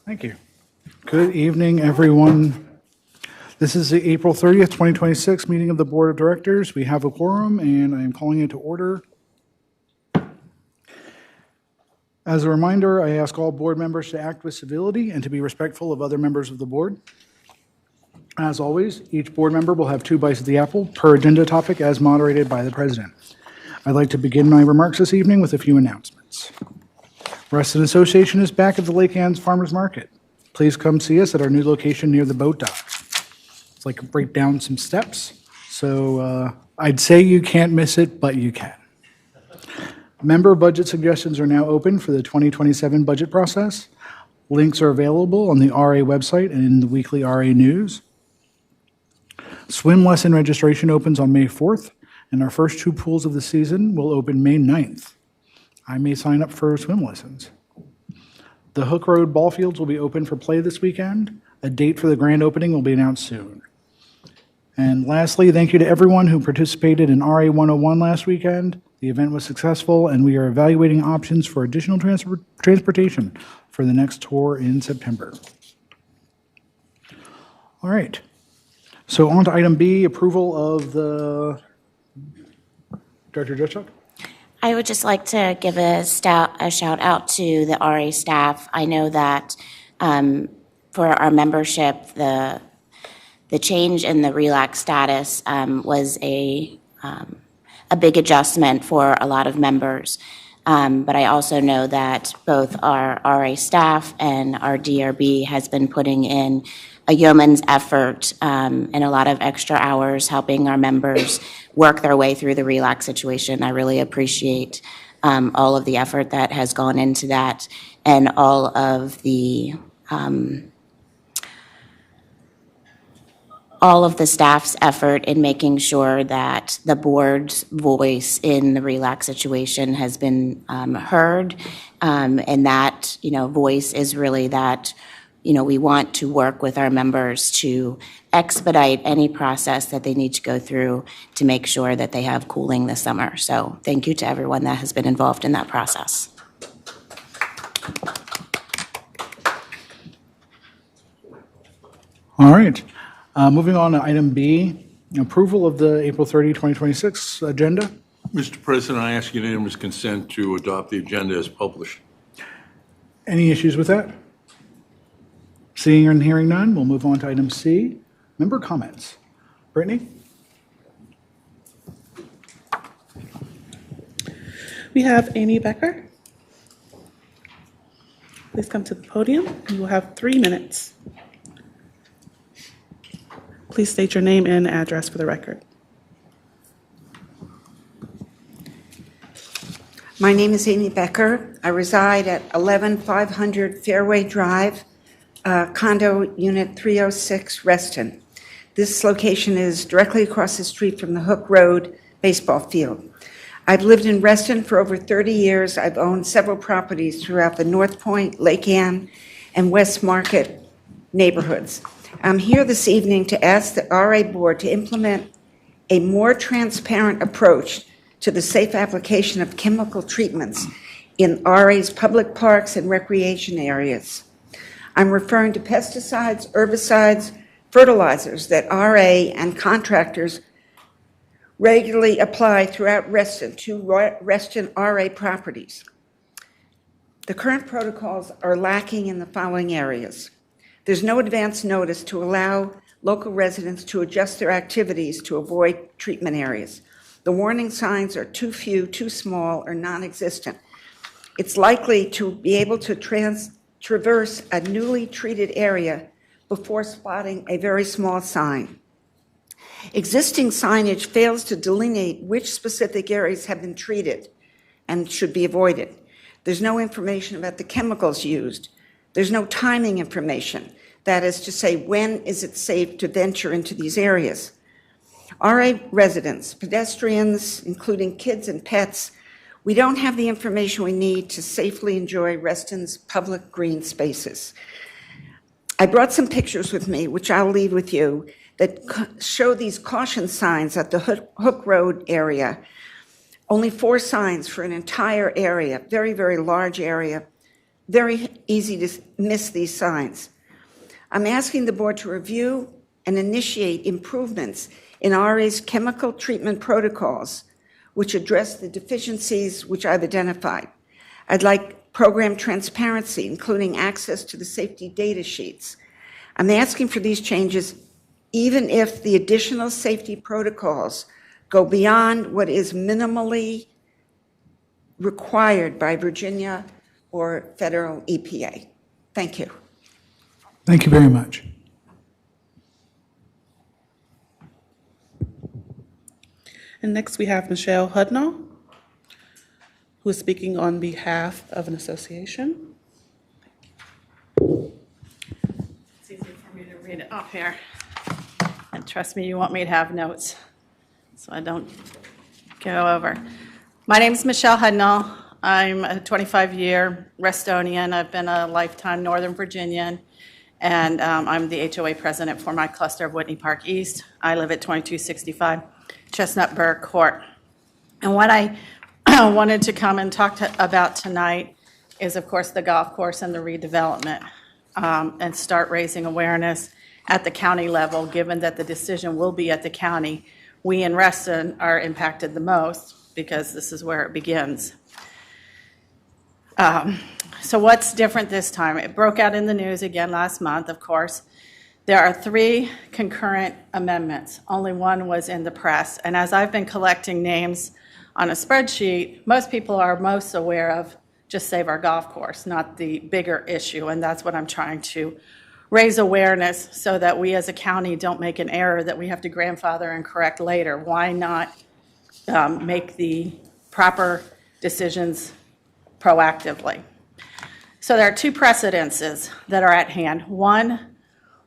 Thank you. Good evening, everyone. This is the April 30th, 2026 meeting of the Board of Directors. We have a quorum, and I am calling it to order. As a reminder, I ask all board members to act with civility and to be respectful of other members of the board. As always, each board member will have 2 bites of the apple per agenda topic as moderated by the president. I'd like to begin my remarks this evening with a few announcements. Reston Association is back at the Lake Anne's Farmers Market. Please come see us at our new location near the boat dock. It's like right down some steps. So I'd say you can't miss it, but you can. Member budget suggestions are now open for the 2027 budget process. Links are available on the RA website and in the weekly RA news. Swim lesson registration opens on May 4th, and our first 2 pools of the season will open May 9th. I may sign up for swim lessons. The Hook Road ball fields will be open for play this weekend. A date for the grand opening will be announced soon. And lastly, thank you to everyone who participated in RA 101 last weekend. The event was successful, and we are evaluating options for additional transportation for the next tour in September. All right. So on to item B, approval of the Director Judge. I would just like to give a shout out to the RA staff. I know that for our membership, the change in the relaxed status was a big adjustment for a lot of members. But I also know that both our RA staff and our DRB has been putting in a yeoman's effort and a lot of extra hours helping our members work their way through the relax situation. I really appreciate all of the effort that has gone into that and all of the staff's effort in making sure that the board's voice in the relax situation has been heard, and that voice is really that we want to work with our members to expedite any process that they need to go through to make sure that they have cooling this summer. So thank you to everyone that has been involved in that process. All right. Moving on to item B, approval of the April 30, 2026 agenda. Mr. President, I ask unanimous consent to adopt the agenda as published. Any issues with that? Seeing and hearing none, we'll move on to item C, member comments. Brittany? We have Amy Becker. Please come to the podium. You will have 3 minutes. Please state your name and address for the record. My name is Amy Becker. I reside at 11500 Fairway Drive, condo unit 306, Reston. This location is directly across the street from the Hook Road baseball field. I've lived in Reston for over 30 years. I've owned several properties throughout the North Point, Lake Anne, and West Market neighborhoods. I'm here this evening to ask the RA Board to implement a more transparent approach to the safe application of chemical treatments in RA's public parks and recreation areas. I'm referring to pesticides, herbicides, fertilizers that RA and contractors regularly apply throughout Reston to Reston RA properties. The current protocols are lacking in the following areas. There's no advance notice to allow local residents to adjust their activities to avoid treatment areas. The warning signs are too few, too small, or non-existent. It's likely to be able to traverse a newly treated area before spotting a very small sign. Existing signage fails to delineate which specific areas have been treated and should be avoided. There's no information about the chemicals used. There's no timing information. That is to say, when is it safe to venture into these areas? RA residents, pedestrians, including kids and pets, we don't have the information we need to safely enjoy Reston's public green spaces. I brought some pictures with me, which I'll leave with you, that show these caution signs at the Hook Road area. Only 4 signs for an entire area, very, very large area, very easy to miss these signs. I'm asking the board to review and initiate improvements in RA's chemical treatment protocols, which address the deficiencies which I've identified. I'd like program transparency, including access to the safety data sheets. I'm asking for these changes even if the additional safety protocols go beyond what is minimally required by Virginia or federal EPA. Thank you. Thank you very much. And next, we have Michelle Hudnall, who is speaking on behalf of an association. It's easier for me to read it up here. And trust me, you want me to have notes, so I don't go over. My name is Michelle Hudnall. I'm a 25-year Restonian. I've been a lifetime Northern Virginian, and I'm the HOA president for my cluster of Whitney Park East. I live at 2265 Chestnut Burr Court. And what I wanted to come and talk about tonight is, of course, the golf course and the redevelopment, and start raising awareness at the county level, given that the decision will be at the county. We in Reston are impacted the most because this is where it begins. So what's different this time? It broke out in the news again last month, of course. There are 3 concurrent amendments. Only one was in the press. And as I've been collecting names on a spreadsheet, most people are most aware of just Save Our Golf Course, not the bigger issue. And that's what I'm trying to raise awareness so that we as a county don't make an error that we have to grandfather and correct later. Why not make the proper decisions proactively? So there are 2 precedences that are at hand. One,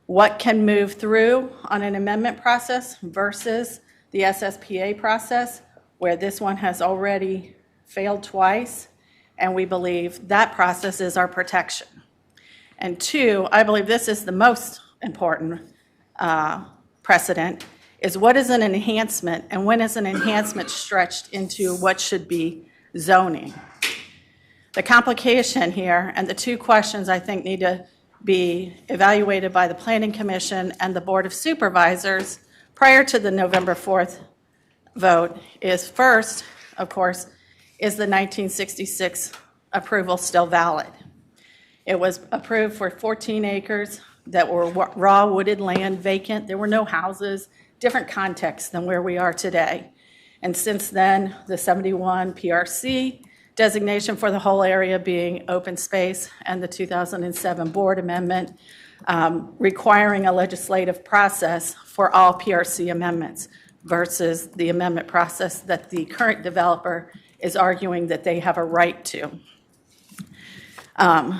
what can move through on an amendment process versus the SSPA process, where this one has already failed twice, and we believe that process is our protection. And 2, I believe this is the most important precedent, is what is an enhancement and when is an enhancement stretched into what should be zoning. The complication here, and the 2 questions I think need to be evaluated by the Planning Commission and the Board of Supervisors prior to the November 4th vote, is first, of course, is the 1966 approval still valid? It was approved for 14 acres that were raw wooded land, vacant. There were no houses, different context than where we are today. And since then, the 71 PRC designation for the whole area being open space, and the 2007 board amendment requiring a legislative process for all PRC amendments versus the amendment process that the current developer is arguing that they have a right to.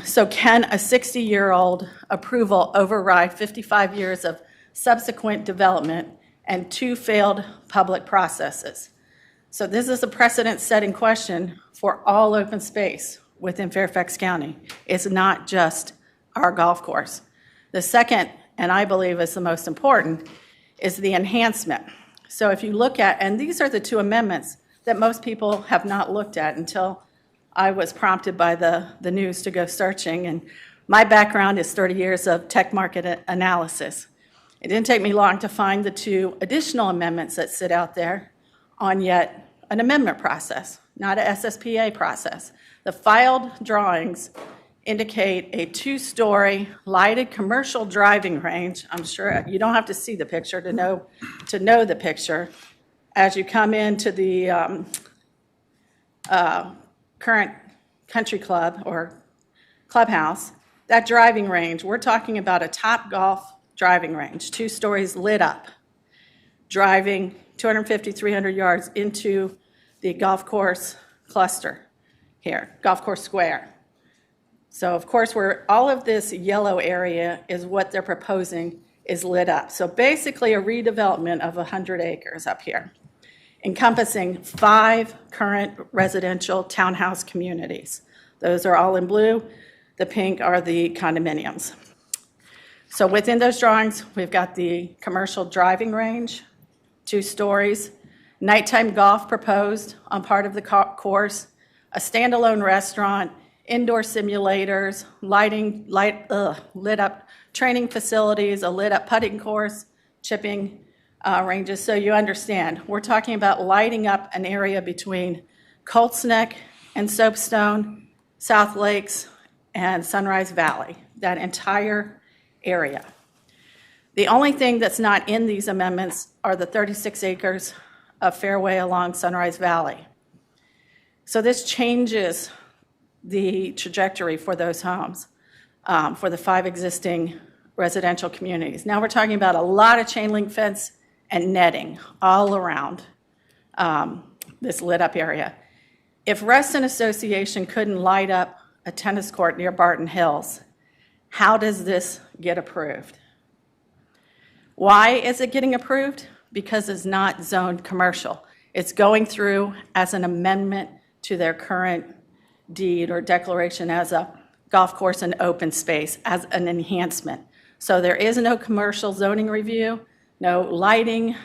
So can a 60-year-old approval override 55 years of subsequent development and 2 failed public processes? So this is a precedent-setting question for all open space within Fairfax County. It's not just our golf course. The second, and I believe is the most important, is the enhancement. So if you look at, and these are the 2 amendments that most people have not looked at until I was prompted by the news to go searching, and my background is 30 years of tech market analysis. It didn't take me long to find the 2 additional amendments that sit out there on yet an amendment process, not a SSPA process. The filed drawings indicate a 2-story lighted commercial driving range. I'm sure you don't have to see the picture to know the picture. As you come into the current country club or clubhouse, that driving range, we're talking about a Top Golf driving range, 2 stories lit up, driving 250, 300 yards into the golf course cluster here, golf course square. So of course, all of this yellow area is what they're proposing is lit up. So basically a redevelopment of 100 acres up here, encompassing 5 current residential townhouse communities. Those are all in blue. The pink are the condominiums. So within those drawings, we've got the commercial driving range, 2 stories, nighttime golf proposed on part of the course, a standalone restaurant indoor simulators, lit up training facilities, a lit up putting course, chipping ranges. So you understand, we're talking about lighting up an area between Colts Neck and Soapstone, South Lakes, and Sunrise Valley, that entire area. The only thing that's not in these amendments are the 36 acres of fairway along Sunrise Valley. So this changes the trajectory for those homes, for the 5 existing residential communities. Now we're talking about a lot of chain link fence and netting all around this lit up area. If Reston Association couldn't light up a tennis court near Barton Hills, how does this get approved? Why is it getting approved? Because it's not zoned commercial. It's going through as an amendment to their current deed or declaration as a golf course and open space, as an enhancement. So there is no commercial zoning review, no lighting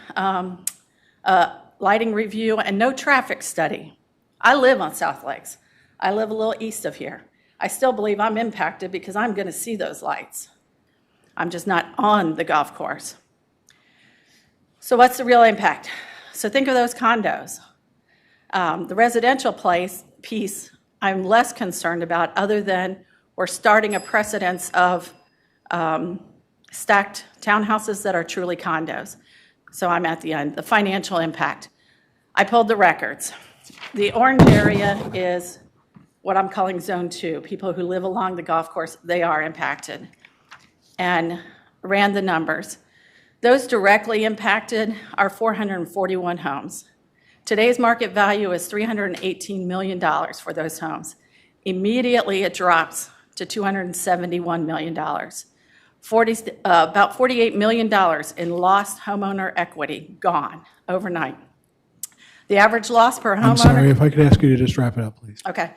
review, and no traffic study. I live on South Lakes. I live a little east of here. I still believe I'm impacted because I'm going to see those lights. I'm just not on the golf course. So what's the real impact? So think of those condos. The residential piece, I'm less concerned about, other than we're starting a precedence of stacked townhouses that are truly condos. So I'm at the end. The financial impact. I pulled the records. The orange area is what I'm calling Zone 2. People who live along the golf course, they are impacted. And ran the numbers. Those directly impacted are 441 homes. Today's market value is $318 million for those homes. Immediately it drops to $271 million. About $48 million in lost homeowner equity gone overnight. The average loss per homeowner... I'm sorry, if I could ask you to just wrap it up, please. Okay.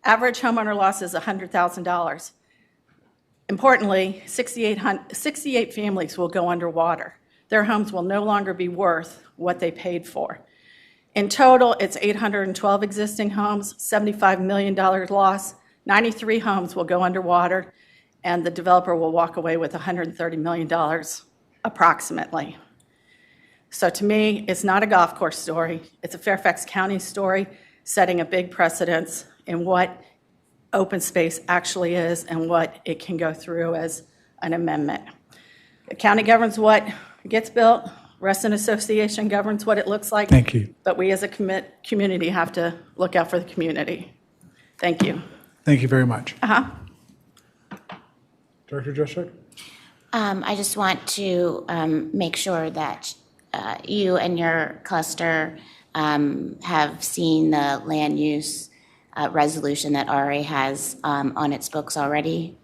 Average homeowner loss is $100,000. Importantly, 68 families will go underwater. Their homes will no longer be worth what they paid for. In total, it's 812 existing homes, $75 million loss. 93 homes will go underwater, and the developer will walk away with $130 million approximately. So to me, it's not a golf course story. It's a Fairfax County story, setting a big precedence in what open space actually is and what it can go through as an amendment. The county governs what gets built. Reston Association governs what it looks like. Thank you. But we as a community have to look out for the community. Thank you. Thank you very much. Director Jeszczyk? I just want to make sure that you and your cluster have seen the land use resolution that RA has on its books already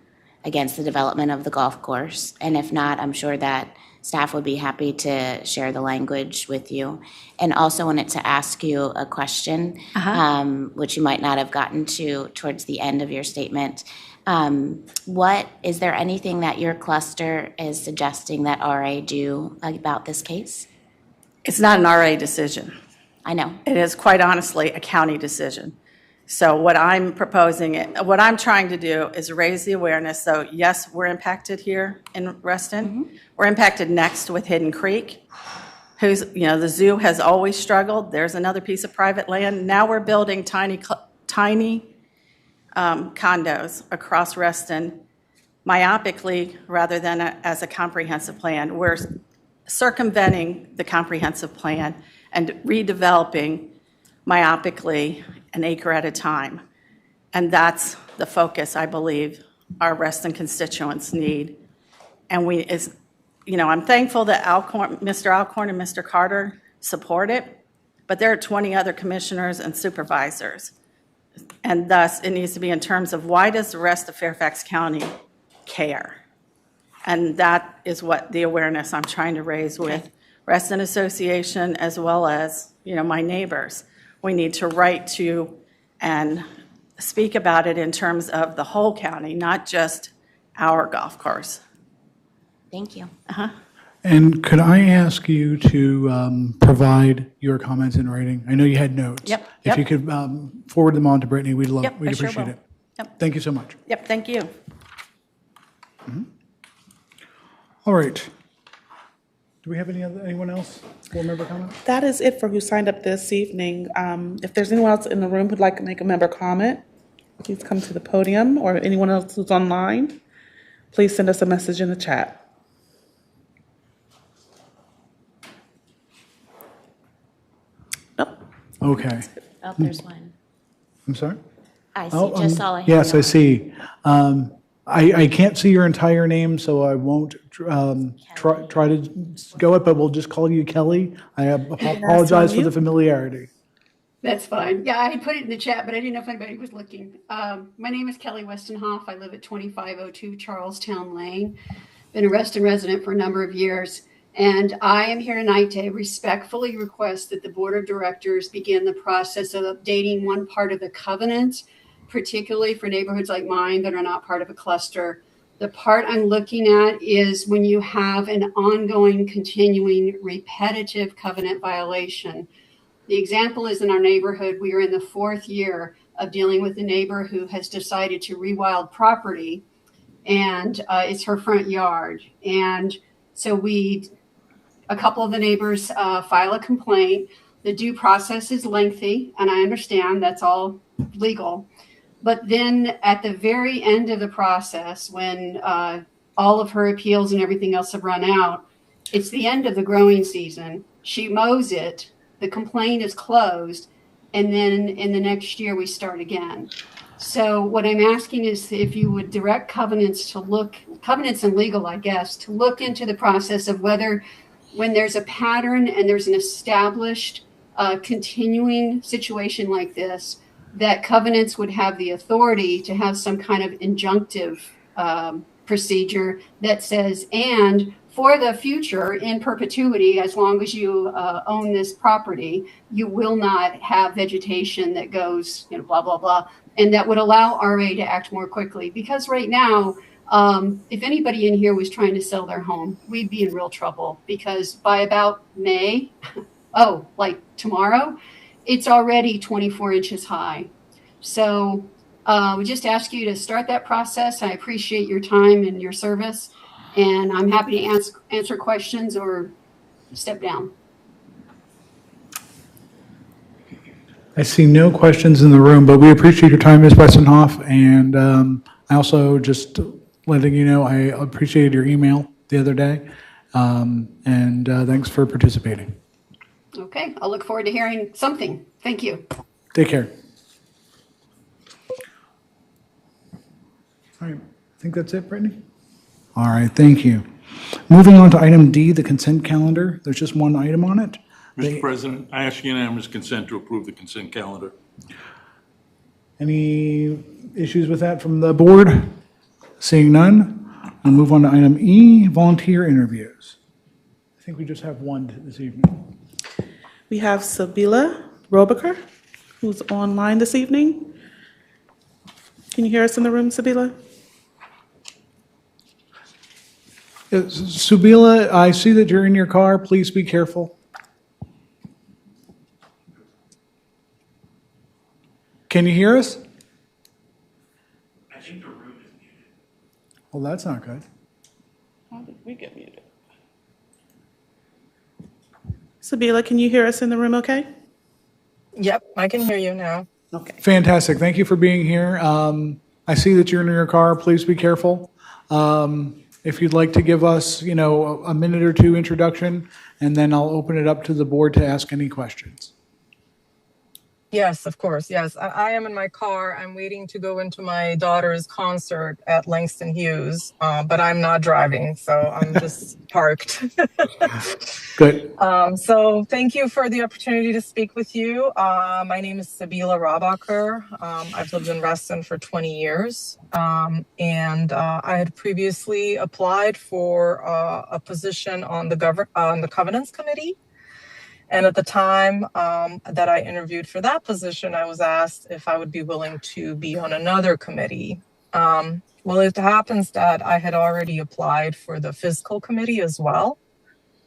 against the development of the golf course. And if not, I'm sure that staff would be happy to share the language with you. And also wanted to ask you a question, which you might not have gotten to towards the end of your statement. Is there anything that your cluster is suggesting that RA do about this case? It's not an RA decision. I know. It is quite honestly a county decision. So what I'm proposing, what I'm trying to do is raise the awareness. So yes, we're impacted here in Reston. We're impacted next with Hidden Creek, the zoo has always struggled. There's another piece of private land. Now we're building tiny condos across Reston, myopically rather than as a comprehensive plan. We're circumventing the comprehensive plan and redeveloping myopically an acre at a time. And that's the focus I believe our Reston constituents need. And I'm thankful that Mr. Alcorn and Mr. Carter support it, but there are 20 other commissioners and supervisors. And thus, it needs to be in terms of why does the rest of Fairfax County care? And that is what the awareness I'm trying to raise with Reston Association as well as, my neighbors. We need to write to and speak about it in terms of the whole county, not just our golf course. Thank you. And could I ask you to provide your comments in writing? I know you had notes. Yep. If you could forward them on to Brittany, we'd Yep, I sure appreciate will. it. Yep. Thank you so much. Yep, thank you. All right. Do we have anyone else? Board member comment? That is it for who signed up this evening. If there's anyone else in the room who'd like to make a member comment, please come to the podium, or anyone else who's online, please send us a message in the chat. Nope. Okay. Oh, there's one. I'm sorry? I see, Oh, just saw a hand. yes, I up. see. I can't see your entire name, so I won't try to go it, but we'll just call you Kelly. I apologize for the familiarity. That's fine. Yeah, I had put it in the chat, but I didn't know if anybody was looking. My name is Kelly Westenhoff. I live at 2502 Charlestown Lane. Been a Reston resident for a number of years. And I am here tonight to respectfully request that the Board of Directors begin the process of updating one part of the covenant, particularly for neighborhoods like mine that are not part of a cluster. The part I'm looking at is when you have an ongoing, continuing, repetitive covenant violation. The example is in our neighborhood, we are in the 4th year of dealing with a neighbor who has decided to rewild property, and it's her front yard. And so a couple of the neighbors file a complaint. The due process is lengthy, and I understand that's all legal. But then at the very end of the process, when all of her appeals and everything else have run out, it's the end of the growing season. She mows it, the complaint is closed, and then in the next year we start again. So what I'm asking is if you would direct covenants and legal, I guess, to look into the process of whether when there's a pattern and there's an established continuing situation like this, that covenants would have the authority to have some kind of injunctive procedure that says, and for the future, in perpetuity, as long as you own this property, you will not have vegetation that goes, blah, blah, blah. And that would allow RA to act more quickly. Because right now, if anybody in here was trying to sell their home, we'd be in real trouble. Because by about May, like tomorrow, it's already 24 inches high. So we just ask you to start that process. I appreciate your time and your service. And I'm happy to answer questions or step down. I see no questions in the room, but we appreciate your time, Ms. Westenhoff. And I also just letting you know, I appreciated your email the other day. And thanks for participating. Okay, I'll look forward to hearing something. Thank you. Take care. All right, I think that's it, Brittany. All right, thank you. Moving on to item D, the consent calendar. There's just one item on it. Mr. President, I ask unanimous consent to approve the consent calendar. Any issues with that from the board? Seeing none, we'll move on to item E, volunteer interviews. I think we just have one this evening. We have Sabila Robaker, who's online this evening. Can you hear us in the room, Sabila? Subila, I see that you're in your car. Please be careful. Can you hear us? I think the room is muted. Well, that's not good. How did we get muted? Sabila, can you hear us in the room okay? Yep, I can hear you now. Okay. Fantastic. Thank you for being here. I see that you're in your car. Please be careful. If you'd like to give us, a minute or two introduction, and then I'll open it up to the board to ask any questions. Yes, of course. Yes, I am in my car. I'm waiting to go into my daughter's concert at Langston Hughes, but I'm not driving, so I'm just parked. Good. So thank you for the opportunity to speak with you. My name is Sabila Robacher. I've lived in Reston for 20 years, and I had previously applied for a position on the Covenants Committee. And at the time that I interviewed for that position, I was asked if I would be willing to be on another committee. Well, it happens that I had already applied for the Fiscal Committee as well.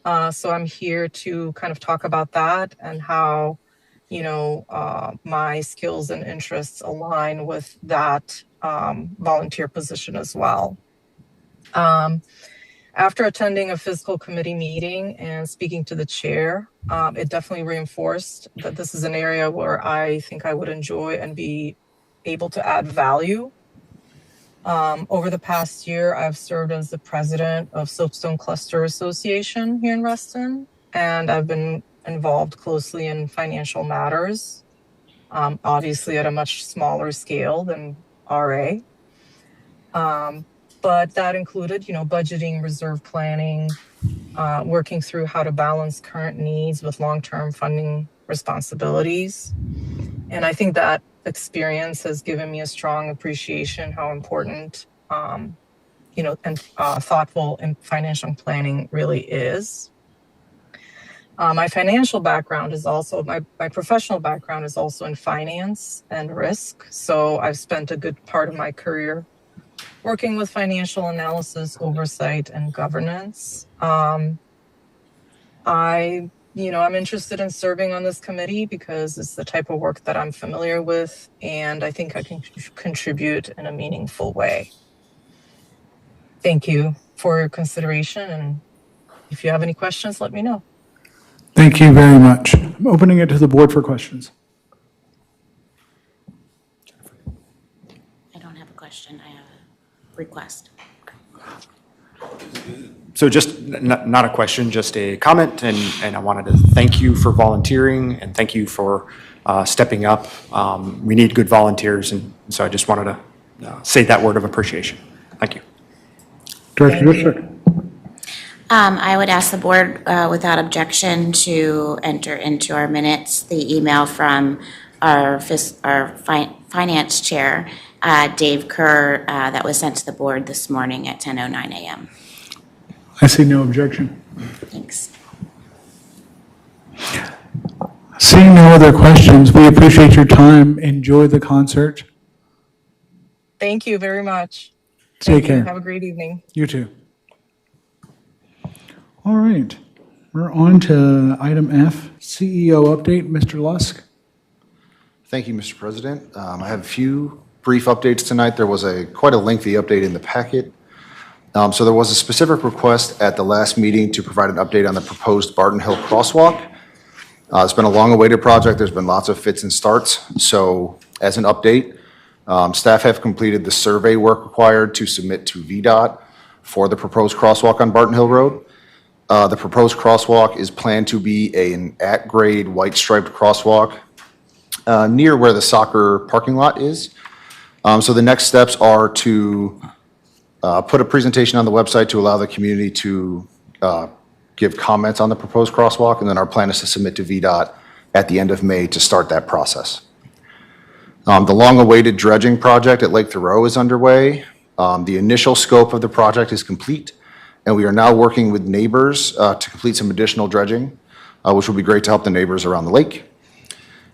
So I'm here to kind of talk about that and how, my skills and interests align with that volunteer position as well. After attending a fiscal committee meeting and speaking to the chair, it definitely reinforced that this is an area where I think I would enjoy and be able to add value. Over the past year, I've served as the president of Soapstone Cluster Association here in Reston, and I've been involved closely in financial matters, obviously at a much smaller scale than RA. But that included, budgeting, reserve planning, working through how to balance current needs with long-term funding responsibilities. And I think that experience has given me a strong appreciation how important, and thoughtful and financial planning really is. My financial background is also, my professional background is also in finance and risk. So I've spent a good part of my career working with financial analysis, oversight, and governance. I'm interested in serving on this committee because it's the type of work that I'm familiar with, and I think I can contribute in a meaningful way. Thank you for your consideration, and if you have any questions, let me know. Thank you very much. I'm opening it to the board for questions. I don't have a question, I have a request. So just not a question, just a comment, and I wanted to thank you for volunteering and thank you for stepping up. We need good volunteers, and so I just wanted to say that word of appreciation. Thank you. Director District. I would ask the board, without objection, to enter into our minutes the email from our finance chair, Dave Kerr, that was sent to the board this morning at 10:09 a.m. I see no objection. Thanks. Seeing no other questions, we appreciate your time. Enjoy the concert. Thank you very much. Take care. Have a great evening. You too. All right. We're on to item F, CEO update. Mr. Lusk. Thank you, Mr. President. I have a few brief updates tonight. There was quite a lengthy update in the packet. So there was a specific request at the last meeting to provide an update on the proposed Barton Hill crosswalk. It's been a long-awaited project. There's been lots of fits and starts. So as an update, staff have completed the survey work required to submit to VDOT for the proposed crosswalk on Barton Hill Road. The proposed crosswalk is planned to be an at-grade white striped crosswalk near where the soccer parking lot is. So the next steps are to put a presentation on the website to allow the community to give comments on the proposed crosswalk, and then our plan is to submit to VDOT at the end of May to start that process. The long-awaited dredging project at Lake Thoreau is underway. The initial scope of the project is complete, and we are now working with neighbors to complete some additional dredging, which will be great to help the neighbors around the lake.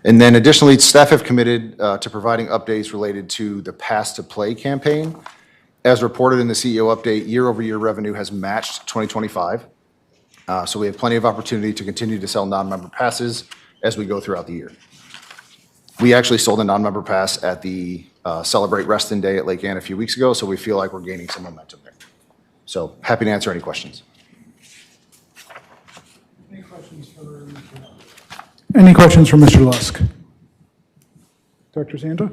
And then additionally, staff have committed to providing updates related to the Pass to Play campaign. As reported in the CEO update, year-over-year revenue has matched 2025. So we have plenty of opportunity to continue to sell non-member passes as we go throughout the year. We actually sold a non-member pass at the Celebrate Reston Day at Lake Ann a few weeks ago, so we feel like we're gaining some momentum there. So happy to answer any questions. Any questions for Mr. Lusk? Dr. Santa?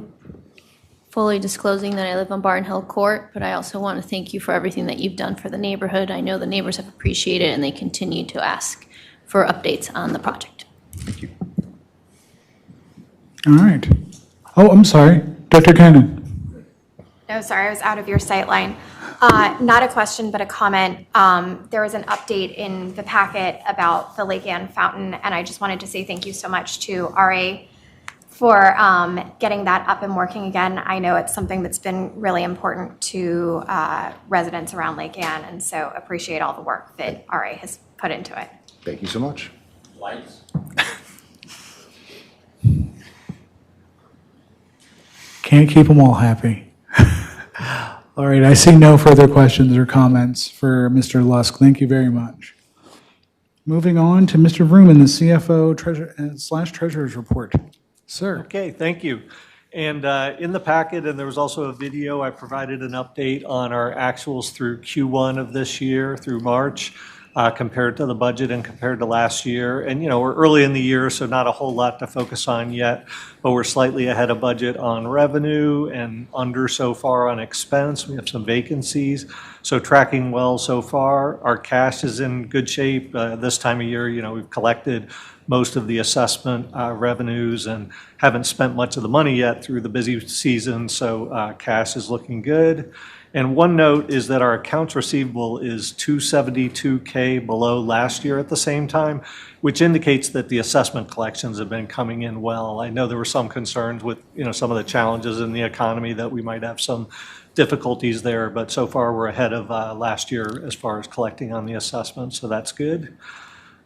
Fully disclosing that I live on Barton Hill Court, but I also want to thank you for everything that you've done for the neighborhood. I know the neighbors have appreciated it, and they continue to ask for updates on the project. Thank you. All right. Oh, I'm sorry. Dr. Cannon. No, sorry, I was out of your sight line. Not a question, but a comment. There was an update in the packet about the Lake Ann fountain, and I just wanted to say thank you so much to RA for getting that up and working again. I know it's something that's been really important to residents around Lake Ann, and so appreciate all the work that RA has put into it. Thank you so much. Lights. Can't keep them all happy. All right, I see no further questions or comments for Mr. Lusk. Thank you very much. Moving on to Mr. Vrooman, the CFO / Treasurer's report. Sir. Okay, thank you. And in the packet, and there was also a video, I provided an update on our actuals through Q1 of this year, through March, compared to the budget and compared to last year. And, we're early in the year, so not a whole lot to focus on yet, but we're slightly ahead of budget on revenue and under so far on expense. We have some vacancies, so tracking well so far. Our cash is in good shape. This time of year, we've collected most of the assessment revenues and haven't spent much of the money yet through the busy season, so cash is looking good. And one note is that our accounts receivable is $272K below last year at the same time, which indicates that the assessment collections have been coming in well. I know there were some concerns with, some of the challenges in the economy that we might have some difficulties there, but so far we're ahead of last year as far as collecting on the assessment, so that's good.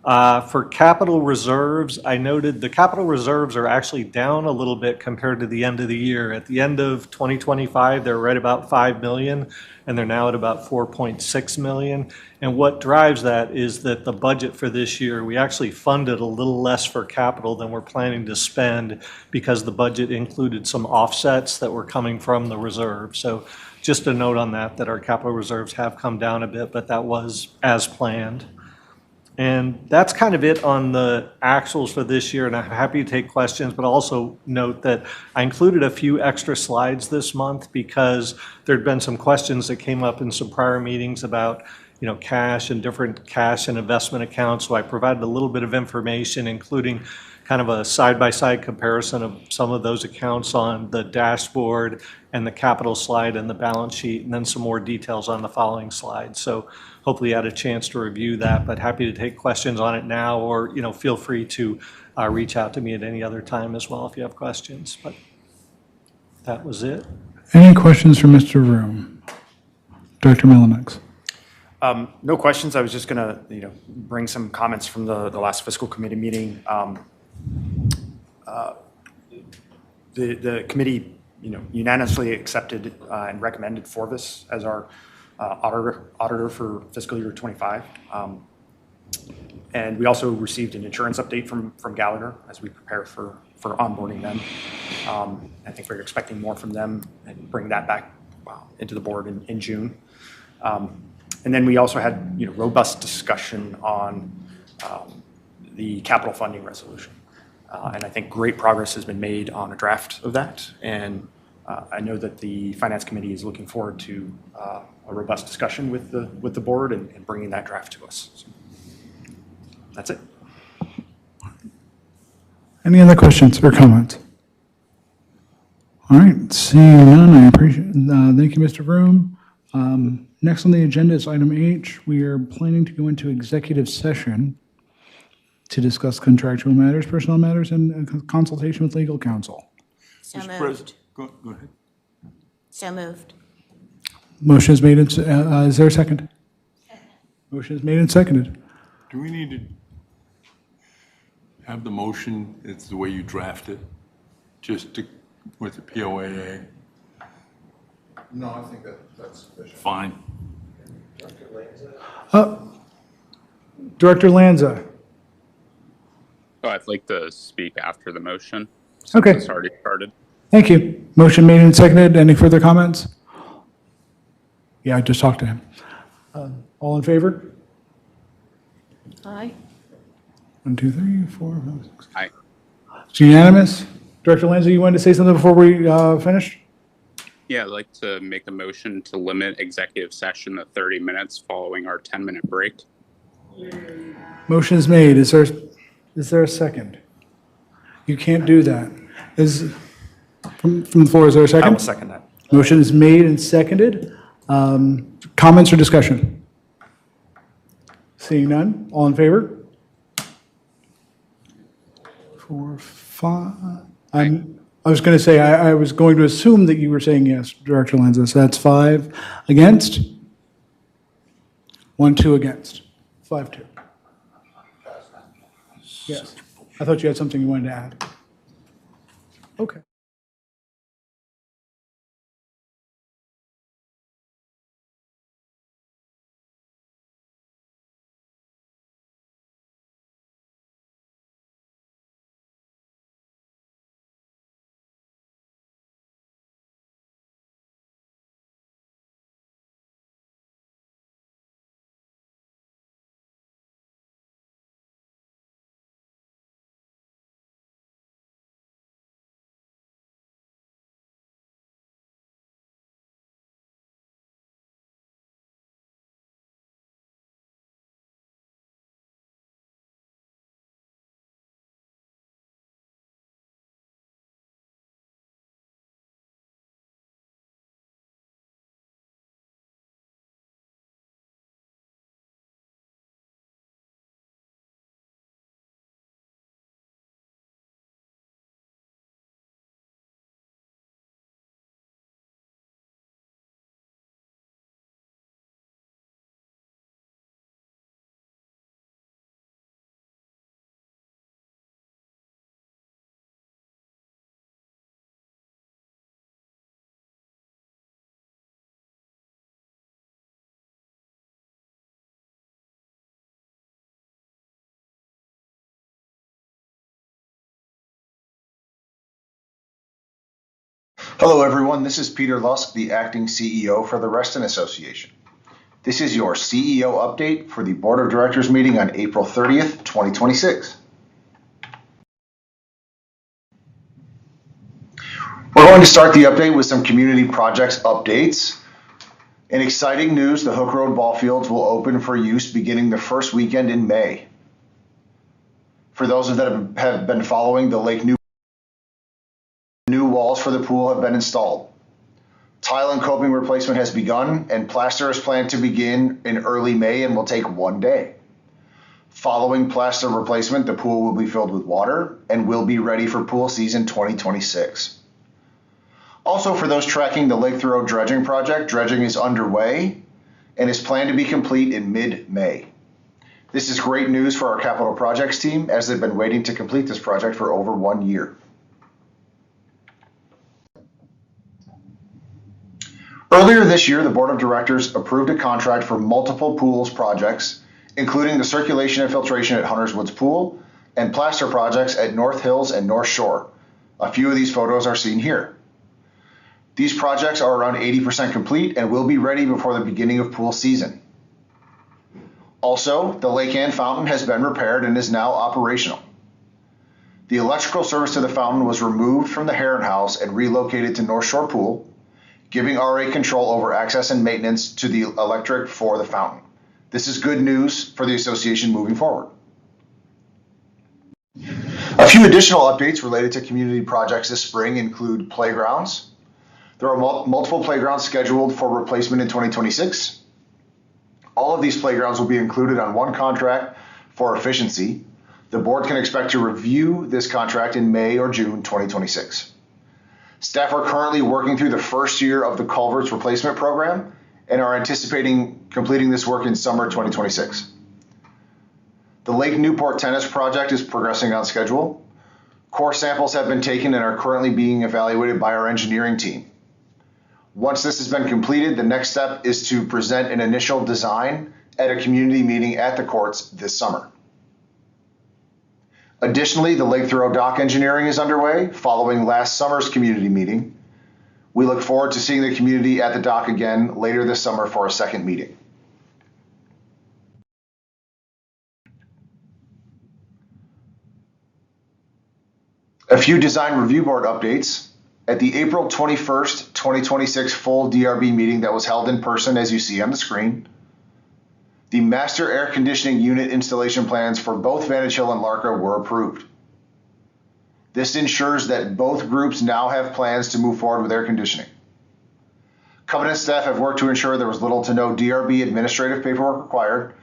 For capital reserves, I noted the capital reserves are actually down a little bit compared to the end of the year. At the end of 2025, they're right about 5 million, and they're now at about 4.6 million. And what drives that is that the budget for this year, we actually funded a little less for capital than we're planning to spend because the budget included some offsets that were coming from the reserve. So just a note on that, that our capital reserves have come down a bit, but that was as planned. And that's kind of it on the actuals for this year, and I'm happy to take questions, but also note that I included a few extra slides this month because there'd been some questions that came up in some prior meetings about, cash and different cash and investment accounts. So I provided a little bit of information, including kind of a side-by-side comparison of some of those accounts on the dashboard and the capital slide and the balance sheet, and then some more details on the following slide. So hopefully you had a chance to review that, but happy to take questions on it now, or, feel free to reach out to me at any other time as well if you have questions. But that was it. Any questions for Mr. Room? Director Melanex. No questions. I was just going to, bring some comments from the last fiscal committee meeting. The committee, unanimously accepted and recommended Forvis as our auditor for fiscal year 25. And we also received an insurance update from Gallagher as we prepare for onboarding them. I think we're expecting more from them and bring that back into the board in June. And then we also had robust discussion on the capital funding resolution. And I think great progress has been made on a draft of that. And I know that the Finance Committee is looking forward to a robust discussion with the board and bringing that draft to us. So that's it. Any other questions or comments? All right, seeing none, I appreciate it. Thank you, Mr. Vroom. Next on the agenda is item H. We are planning to go into executive session to discuss contractual matters, personnel matters, and consultation with legal counsel. So Mr. moved. President, go ahead. So moved. Motion is made. Is there a second? Motion is made and seconded. Do we need to have the motion, it's the way you draft it, just with the POAA? No, I think that's sufficient. Fine. Director Lanza. Oh, I'd like to speak after the motion. Okay. It's already started. Thank you. Motion made and seconded. Any further comments? Yeah, I just talked to him. All in favor? Aye. 1, 2, 3, 4, 5, 6. Aye. It's unanimous. Director Lanza, you wanted to say something before we finish? Yeah, I'd like to make a motion to limit executive session to 30 minutes following our 10-minute break. Motion is made. Is there a second? You can't do that. From the floor, is there a second? I will second that. Motion is made and seconded. Comments or discussion? Seeing none, all in favor? 4, 5. I was going to say, I was going to assume that you were saying yes, Director Lanza, so that's 5 against? 1, 2 against. 5, 2. Yes. I thought you had something you wanted to add. Okay. Hello, everyone. This is Peter Lusk, the acting CEO for the Reston Association. This is your CEO update for the Board of Directors meeting on April 30th, 2026. We're going to start the update with some community projects updates. In exciting news, the Hook Road ball fields will open for use beginning the first weekend in May. For those that have been following, the Lake new walls for the pool have been installed. Tile and coping replacement has begun, and plaster is planned to begin in early May and will take 1 day. Following plaster replacement, the pool will be filled with water and will be ready for pool season 2026. Also, for those tracking the Lake Thoreau dredging project, dredging is underway and is planned to be complete in mid-May. This is great news for our capital projects team, as they've been waiting to complete this project for over 1 year. Earlier this year, the Board of Directors approved a contract for multiple pools projects, including the circulation and filtration at Hunters Woods Pool and plaster projects at North Hills and North Shore. A few of these photos are seen here. These projects are around 80% complete and will be ready before the beginning of pool season. Also, the Lake Ann fountain has been repaired and is now operational. The electrical service to the fountain was removed from the Heron House and relocated to North Shore Pool, giving RA control over access and maintenance to the electric for the fountain. This is good news for the association moving forward. A few additional updates related to community projects this spring include playgrounds. There are multiple playgrounds scheduled for replacement in 2026. All of these playgrounds will be included on one contract for efficiency. The board can expect to review this contract in May or June 2026. Staff are currently working through the first year of the culverts replacement program and are anticipating completing this work in summer 2026. The Lake Newport tennis project is progressing on schedule. Core samples have been taken and are currently being evaluated by our engineering team. Once this has been completed, the next step is to present an initial design at a community meeting at the courts this summer. Additionally, the Lake Thoreau dock engineering is underway following last summer's community meeting. We look forward to seeing the community at the dock again later this summer for a second meeting. A few design review board updates. At the April 21st, 2026 full DRB meeting that was held in person, as you see on the screen, the master air conditioning unit installation plans for both Vantage Hill and Larka were approved. This ensures that both groups now have plans to move forward with air conditioning. Covenant staff have worked to ensure there was little to no DRB administrative paperwork required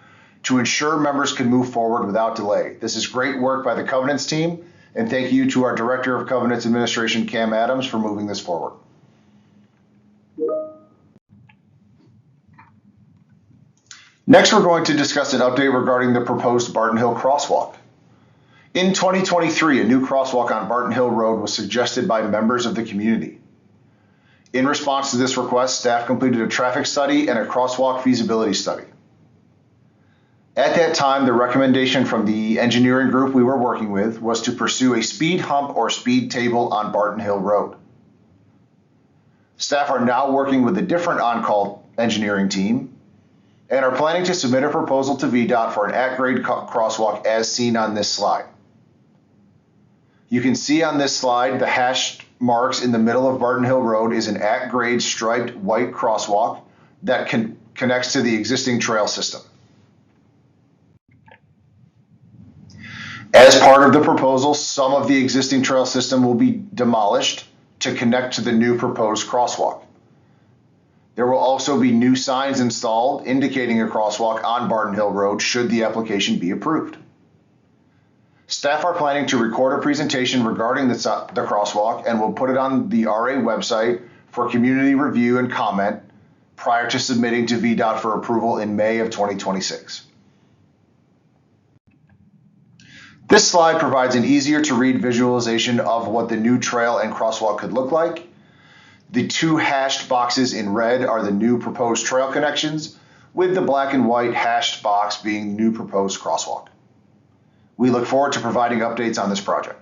to ensure members could move forward without delay. This is great work by the Covenants team, and thank you to our Director of Covenants Administration, Cam Adams, for moving this forward. Next, we're going to discuss an update regarding the proposed Barton Hill crosswalk. In 2023, a new crosswalk on Barton Hill Road was suggested by members of the community. In response to this request, staff completed a traffic study and a crosswalk feasibility study. At that time, the recommendation from the engineering group we were working with was to pursue a speed hump or speed table on Barton Hill Road. Staff are now working with a different on-call engineering team and are planning to submit a proposal to VDOT for an at-grade crosswalk as seen on this slide. You can see on this slide the hashed marks in the middle of Barton Hill Road is an at-grade striped white crosswalk that connects to the existing trail system. As part of the proposal, some of the existing trail system will be demolished to connect to the new proposed crosswalk. There will also be new signs installed indicating a crosswalk on Barton Hill Road should the application be approved. Staff are planning to record a presentation regarding the crosswalk and will put it on the RA website for community review and comment prior to submitting to VDOT for approval in May of 2026. This slide provides an easier to read visualization of what the new trail and crosswalk could look like. The two hashed boxes in red are the new proposed trail connections, with the black and white hashed box being new proposed crosswalk. We look forward to providing updates on this project.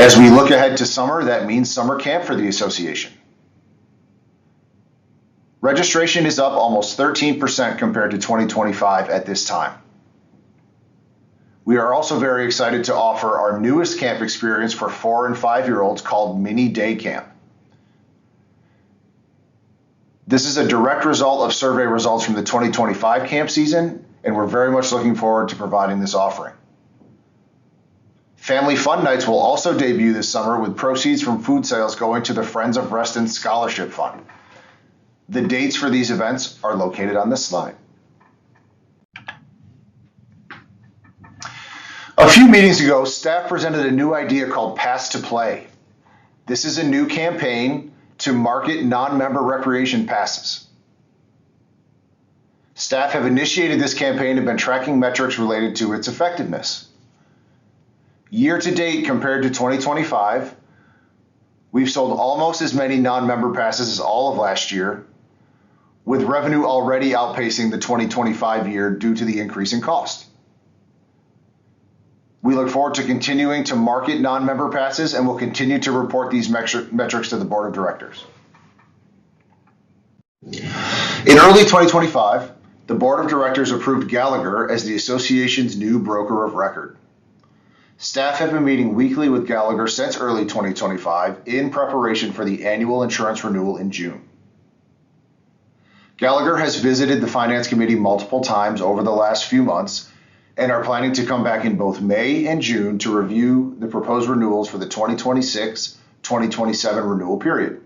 As we look ahead to summer, that means summer camp for the association. Registration is up almost 13% compared to 2025 at this time. We are also very excited to offer our newest camp experience for 4 and 5-year-olds called Mini Day Camp. This is a direct result of survey results from the 2025 camp season, and we're very much looking forward to providing this offering. Family Fun Nights will also debut this summer with proceeds from food sales going to the Friends of Reston Scholarship Fund. The dates for these events are located on this slide. A few meetings ago, staff presented a new idea called Pass to Play. This is a new campaign to market non-member recreation passes. Staff have initiated this campaign and have been tracking metrics related to its effectiveness. Year to date, compared to 2025, we've sold almost as many non-member passes as all of last year, with revenue already outpacing the 2025 year due to the increase in cost. We look forward to continuing to market non-member passes and will continue to report these metrics to the board of directors. In early 2025, the board of directors approved Gallagher as the association's new broker of record. Staff have been meeting weekly with Gallagher since early 2025 in preparation for the annual insurance renewal in June. Gallagher has visited the Finance Committee multiple times over the last few months and are planning to come back in both May and June to review the proposed renewals for the 2026-2027 renewal period.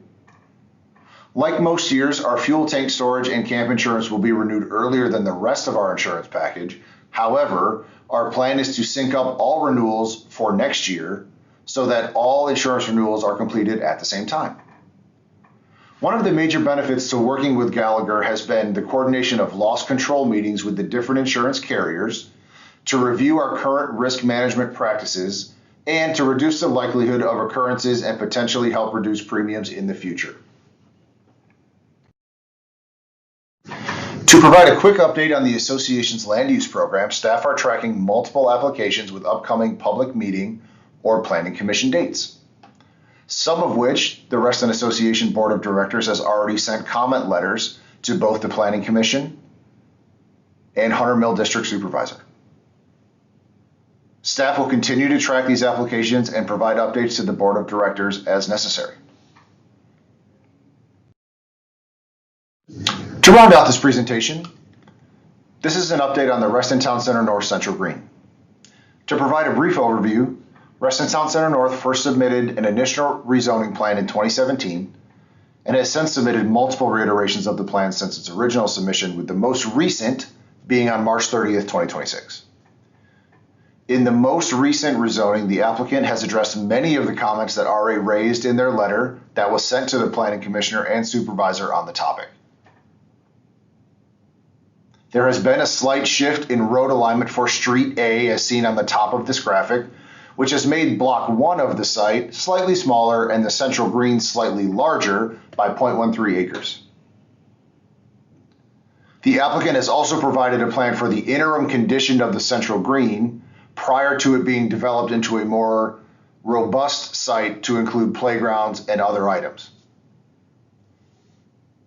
Like most years, our fuel tank storage and camp insurance will be renewed earlier than the rest of our insurance package. However, our plan is to sync up all renewals for next year so that all insurance renewals are completed at the same time. One of the major benefits to working with Gallagher has been the coordination of loss control meetings with the different insurance carriers to review our current risk management practices and to reduce the likelihood of occurrences and potentially help reduce premiums in the future. To provide a quick update on the association's land use program, staff are tracking multiple applications with upcoming public meeting or planning commission dates, some of which the Reston Association Board of Directors has already sent comment letters to both the Planning Commission and Hunter Mill District Supervisor. Staff will continue to track these applications and provide updates to the Board of Directors as necessary. To round out this presentation, this is an update on the Reston Town Center North Central Green. To provide a brief overview, Reston Town Center North first submitted an initial rezoning plan in 2017 and has since submitted multiple reiterations of the plan since its original submission, with the most recent being on March 30th, 2026. In the most recent rezoning, the applicant has addressed many of the comments that RA raised in their letter that was sent to the Planning Commissioner and Supervisor on the topic. There has been a slight shift in road alignment for Street A as seen on the top of this graphic, which has made Block 1 of the site slightly smaller and the central green slightly larger by 0.13 acres. The applicant has also provided a plan for the interim condition of the central green prior to it being developed into a more robust site to include playgrounds and other items.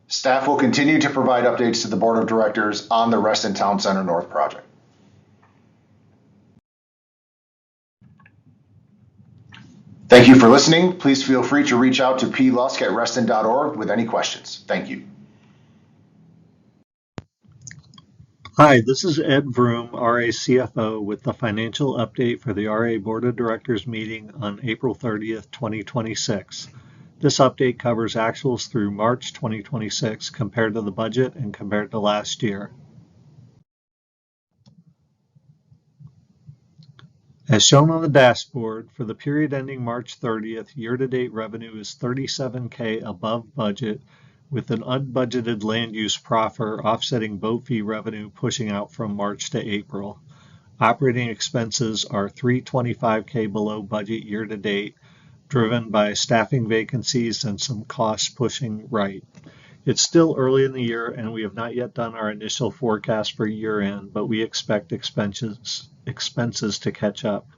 Staff will continue to provide updates to the Board of Directors on the Reston Town Center North project. Thank you for listening. Please feel free to reach out to plusk@reston.org with any questions. Thank you. Hi, this is Ed Vroom, RA CFO, with the financial update for the RA Board of Directors meeting on April 30th, 2026. This update covers actuals through March 2026 compared to the budget and compared to last year. As shown on the dashboard, for the period ending March 30th, year-to-date revenue is $37K above budget, with an unbudgeted land use proffer offsetting boat fee revenue pushing out from March to April. Operating expenses are $325K below budget year-to-date, driven by staffing vacancies and some costs pushing right. It's still early in the year and we have not yet done our initial forecast for year-end, but we expect expenses to catch up.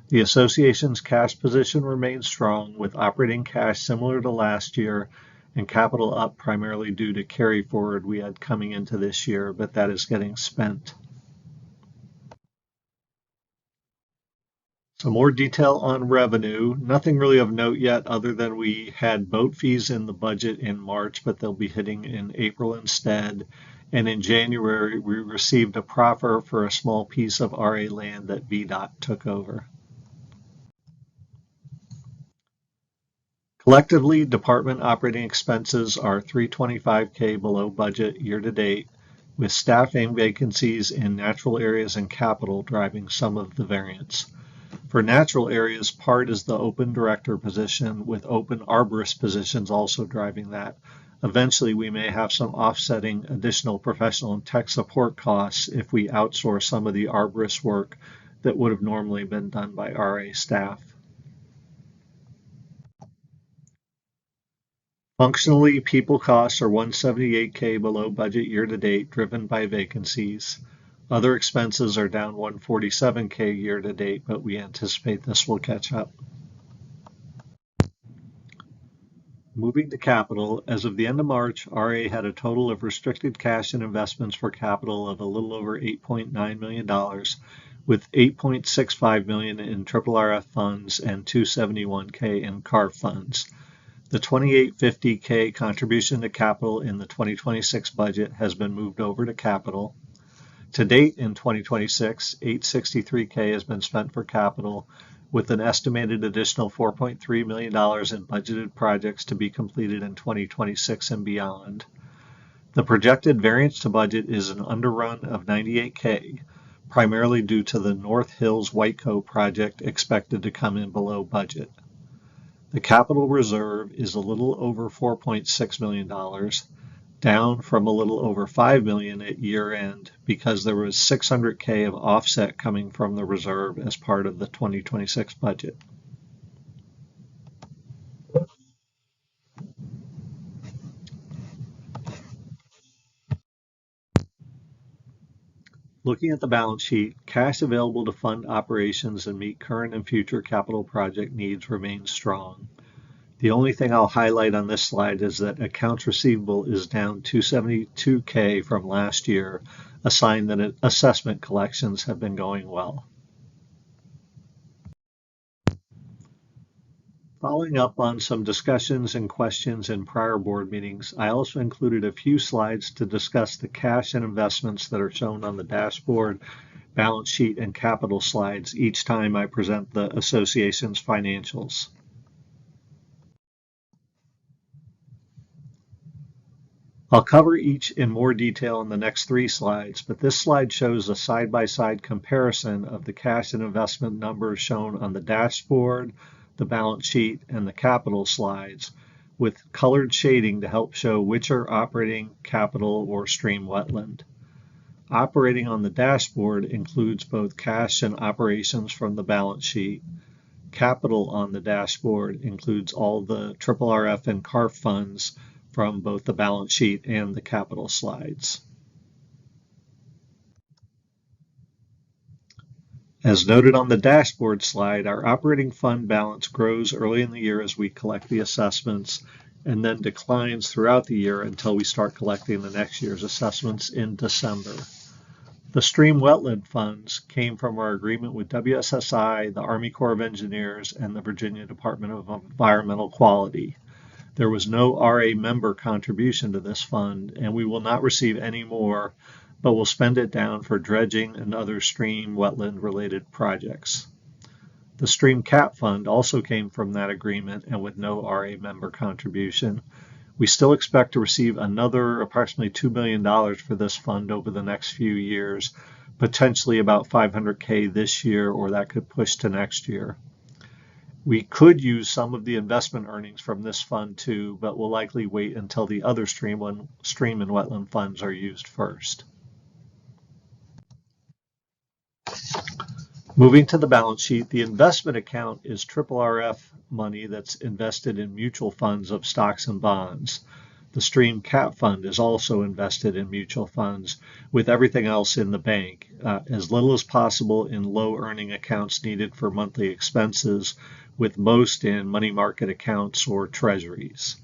The association's cash position remains strong, with operating cash similar to last year and capital up primarily due to carry forward we had coming into this year, but that is getting spent. Some more detail on revenue. Nothing really of note yet other than we had boat fees in the budget in March, but they'll be hitting in April instead. And in January, we received a proffer for a small piece of RA land that VDOT took over. Collectively, department operating expenses are $325K below budget year to date, with staffing vacancies in natural areas and capital driving some of the variance. For natural areas, part is the open director position, with open arborist positions also driving that. Eventually, we may have some offsetting additional professional and tech support costs if we outsource some of the arborist work that would have normally been done by RA staff. Functionally, people costs are $178K below budget year to date, driven by vacancies. Other expenses are down $147K year to date, but we anticipate this will catch up. Moving to capital, as of the end of March, RA had a total of restricted cash and investments for capital of a little over $8.9 million, with $8.65 million in RRF funds and $271K in CARF funds. The $2850K contribution to capital in the 2026 budget has been moved over to capital. To date in 2026, $863K has been spent for capital, with an estimated additional $4.3 million in budgeted projects to be completed in 2026 and beyond. The projected variance to budget is an underrun of $98K, primarily due to the North Hills Whitecoat project expected to come in below budget. The capital reserve is a little over $4.6 million, down from a little over $5 million at year end because there was $600K of offset coming from the reserve as part of the 2026 budget. Looking at the balance sheet, cash available to fund operations and meet current and future capital project needs remains strong. The only thing I'll highlight on this slide is that accounts receivable is down $272K from last year, a sign that assessment collections have been going well. Following up on some discussions and questions in prior board meetings, I also included a few slides to discuss the cash and investments that are shown on the dashboard, balance sheet, and capital slides each time I present the association's financials. I'll cover each in more detail in the next 3 slides, but this slide shows a side-by-side comparison of the cash and investment numbers shown on the dashboard, the balance sheet, and the capital slides, with colored shading to help show which are operating, capital, or stream wetland. Operating on the dashboard includes both cash and operations from the balance sheet. Capital on the dashboard includes all the RRF and CARF funds from both the balance sheet and the capital slides. As noted on the dashboard slide, our operating fund balance grows early in the year as we collect the assessments and then declines throughout the year until we start collecting the next year's assessments in December. The stream wetland funds came from our agreement with WSSI, the Army Corps of Engineers, and the Virginia Department of Environmental Quality. There was no RA member contribution to this fund, and we will not receive any more, but will spend it down for dredging and other stream wetland related projects. The Stream Cap Fund also came from that agreement and with no RA member contribution. We still expect to receive another approximately $2 million for this fund over the next few years, potentially about $500K this year, or that could push to next year. We could use some of the investment earnings from this fund too, but we'll likely wait until the other stream and wetland funds are used first. Moving to the balance sheet, the investment account is RRF money that's invested in mutual funds of stocks and bonds. The stream cap fund is also invested in mutual funds, with everything else in the bank, as little as possible in low earning accounts needed for monthly expenses, with most in money market accounts or treasuries.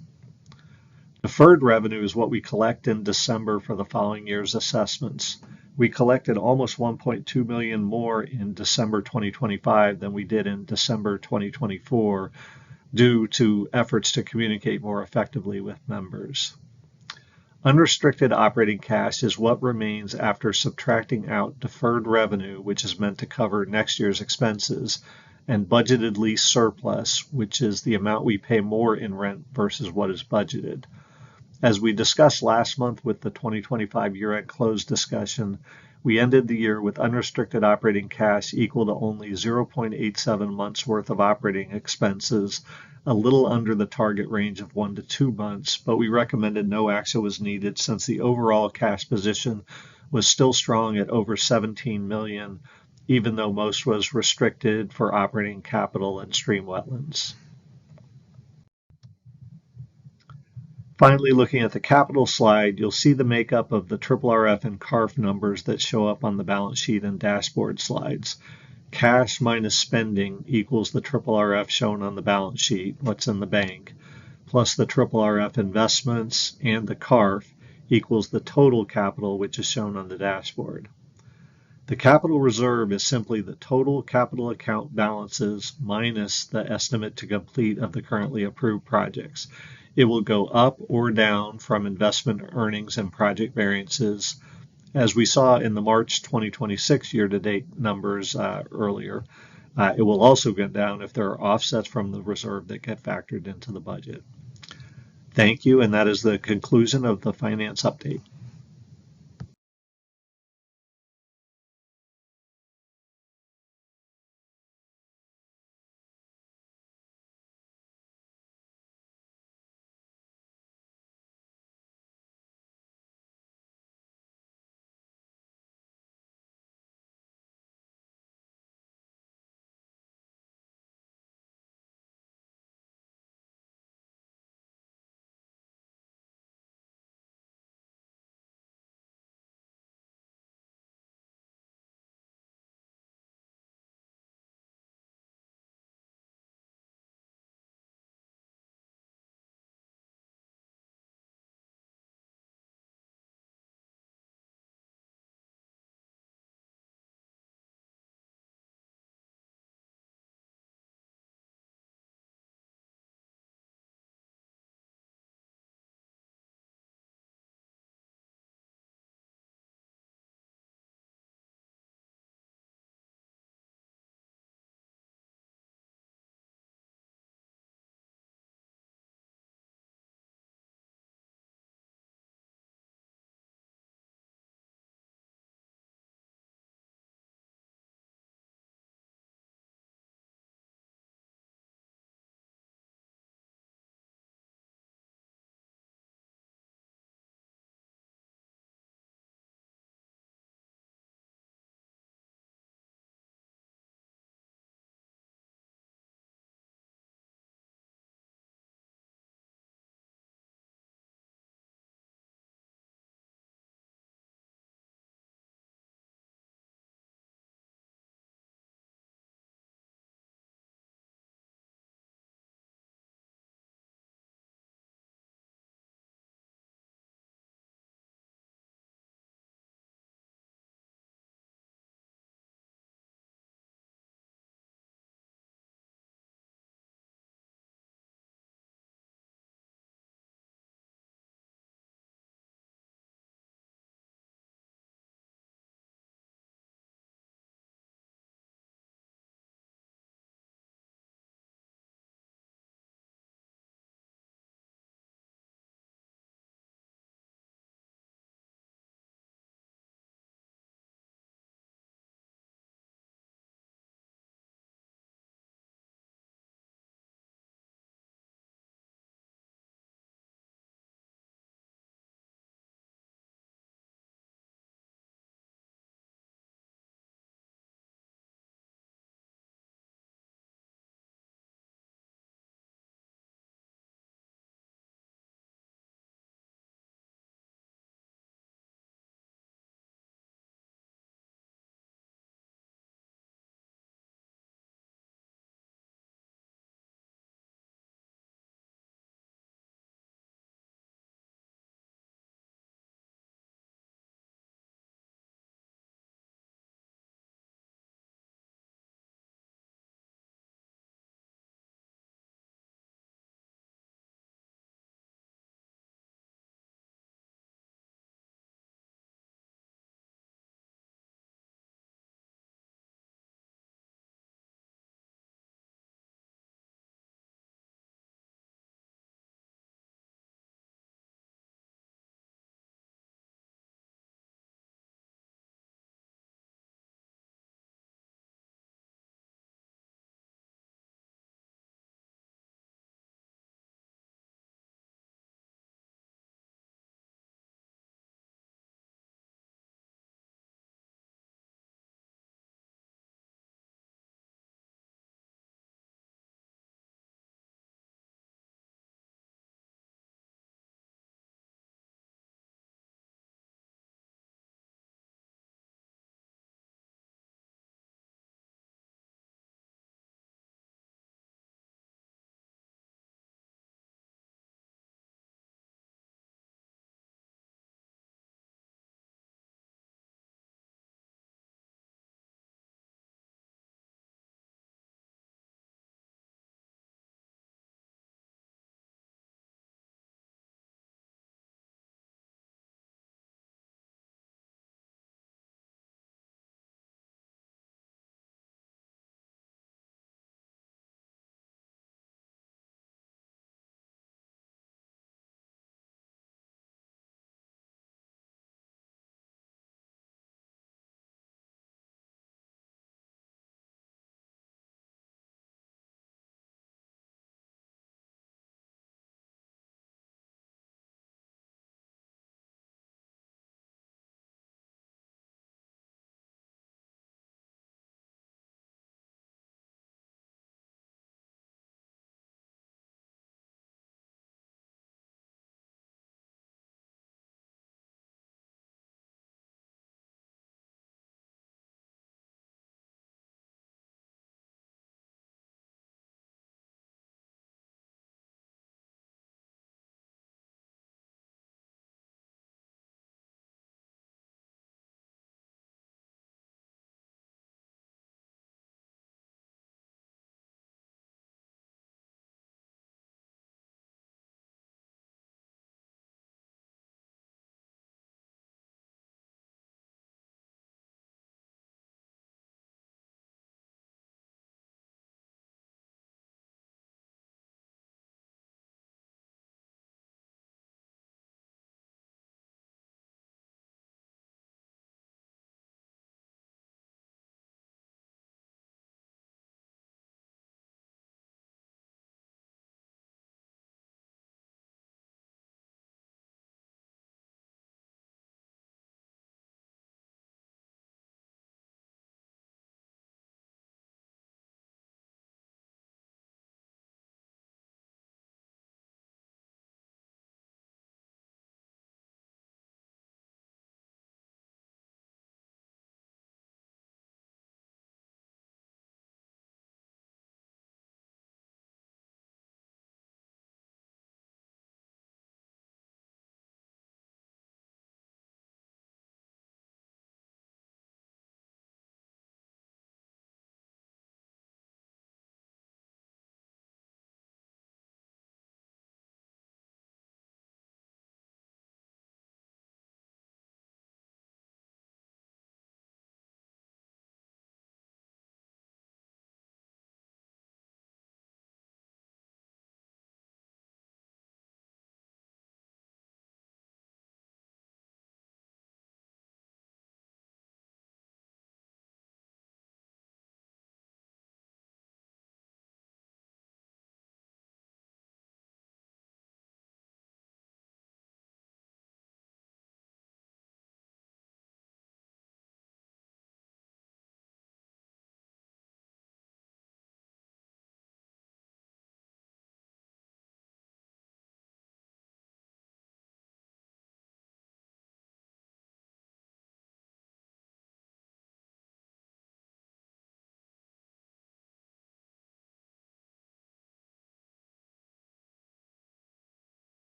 Deferred revenue is what we collect in December for the following year's assessments. We collected almost 1.2 million more in December 2025 than we did in December 2024 due to efforts to communicate more effectively with members. Unrestricted operating cash is what remains after subtracting out deferred revenue, which is meant to cover next year's expenses, and budgeted lease surplus, which is the amount we pay more in rent versus what is budgeted. As we discussed last month with the 2025 year-end close discussion, we ended the year with unrestricted operating cash equal to only 0.87 months worth of operating expenses, a little under the target range of 1 to 2 months, but we recommended no action was needed since the overall cash position was still strong at over 17 million, even though most was restricted for operating capital and stream wetlands. Finally, looking at the capital slide, you'll see the makeup of the RRF and CARF numbers that show up on the balance sheet and dashboard slides. Cash minus spending equals the RRF shown on the balance sheet, what's in the bank, plus the RRF investments, and the CARF equals the total capital, which is shown on the dashboard. The capital reserve is simply the total capital account balances minus the estimate to complete of the currently approved projects. It will go up or down from investment earnings and project variances. As we saw in the March 2026 year-to-date numbers earlier, it will also go down if there are offsets from the reserve that get factored into the budget. Thank you, and that is the conclusion of the finance update.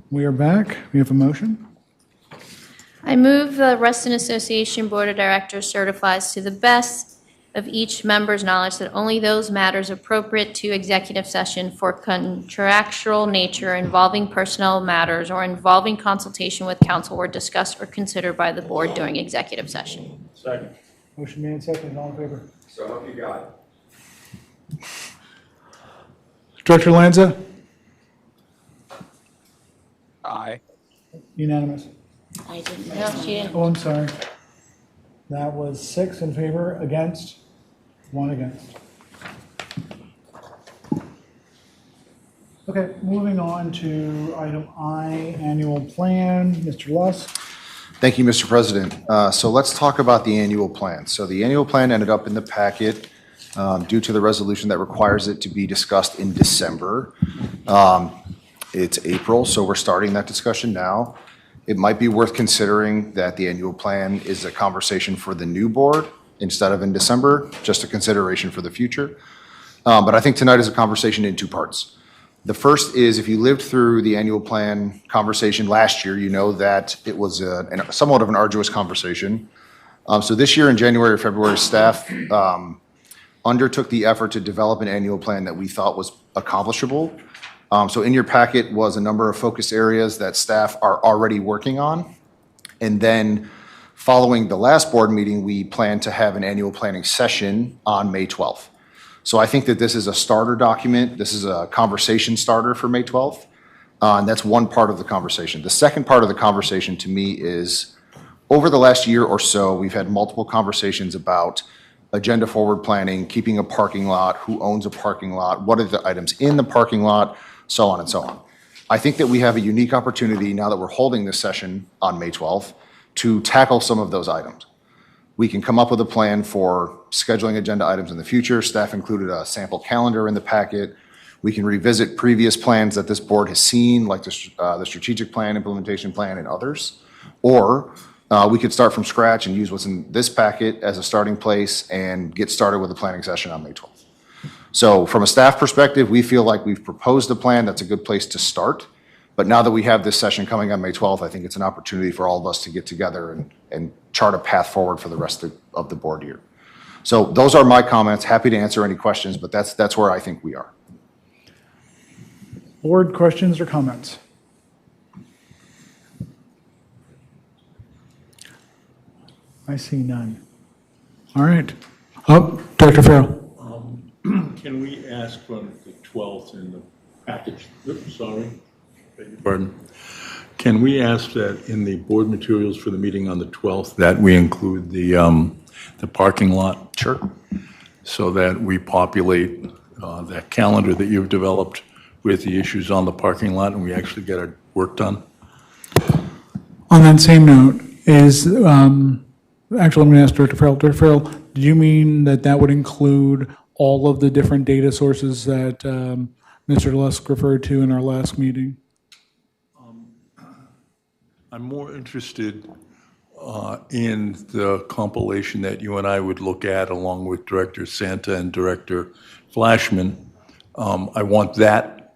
We are back. We have a motion. I move the Reston Association Board of Directors certifies to the best of each member's knowledge that only those matters appropriate to executive session for contractual nature involving personnel matters or involving consultation with counsel were discussed or considered by the board during executive session. Second. Motion made, seconded, all in favor? So help you God. Director Lanza? Aye. Unanimous. I didn't. No, she didn't. Oh, I'm sorry. That was 6 in favor, against, 1 against. Okay, moving on to item I, annual plan. Mr. Lusk? Thank you, Mr. President. So let's talk about the annual plan. So the annual plan ended up in the packet due to the resolution that requires it to be discussed in December. It's April, so we're starting that discussion now. It might be worth considering that the annual plan is a conversation for the new board instead of in December, just a consideration for the future. But I think tonight is a conversation in 2 parts. The first is, if you lived through the annual plan conversation last year, you know that it was somewhat of an arduous conversation. So this year in January or February, staff undertook the effort to develop an annual plan that we thought was accomplishable. So in your packet was a number of focus areas that staff are already working on. And then following the last board meeting, we plan to have an annual planning session on May 12th. So I think that this is a starter document. This is a conversation starter for May 12th. And that's one part of the conversation. The second part of the conversation to me is, over the last year or so, we've had multiple conversations about agenda forward planning, keeping a parking lot, who owns a parking lot, what are the items in the parking lot, so on and so on. I think that we have a unique opportunity now that we're holding this session on May 12th to tackle some of those items. We can come up with a plan for scheduling agenda items in the future. Staff included a sample calendar in the packet. We can revisit previous plans that this board has seen, like the strategic plan, implementation plan, and others. Or we could start from scratch and use what's in this packet as a starting place and get started with the planning session on May 12th. So from a staff perspective, we feel like we've proposed a plan that's a good place to start. But now that we have this session coming on May 12th, I think it's an opportunity for all of us to get together and chart a path forward for the rest of the board year. So those are my comments. Happy to answer any questions, but that's where I think we are. Board questions or comments? I see none. All right. Oh, Director Farrell. Can we ask from the 12th in the package? Oops, sorry. Beg your pardon. Can we ask that in the board materials for the meeting on the 12th that we include the parking lot? Sure. So that we populate that calendar that you've developed with the issues on the parking lot and we actually get our work done? On that same note, actually, I'm going to ask Director Farrell. Director Farrell, do you mean that would include all of the different data sources that Mr. Lusk referred to in our last meeting? I'm more interested in the compilation that you and I would look at along with Director Santa and Director Flashman. I want that.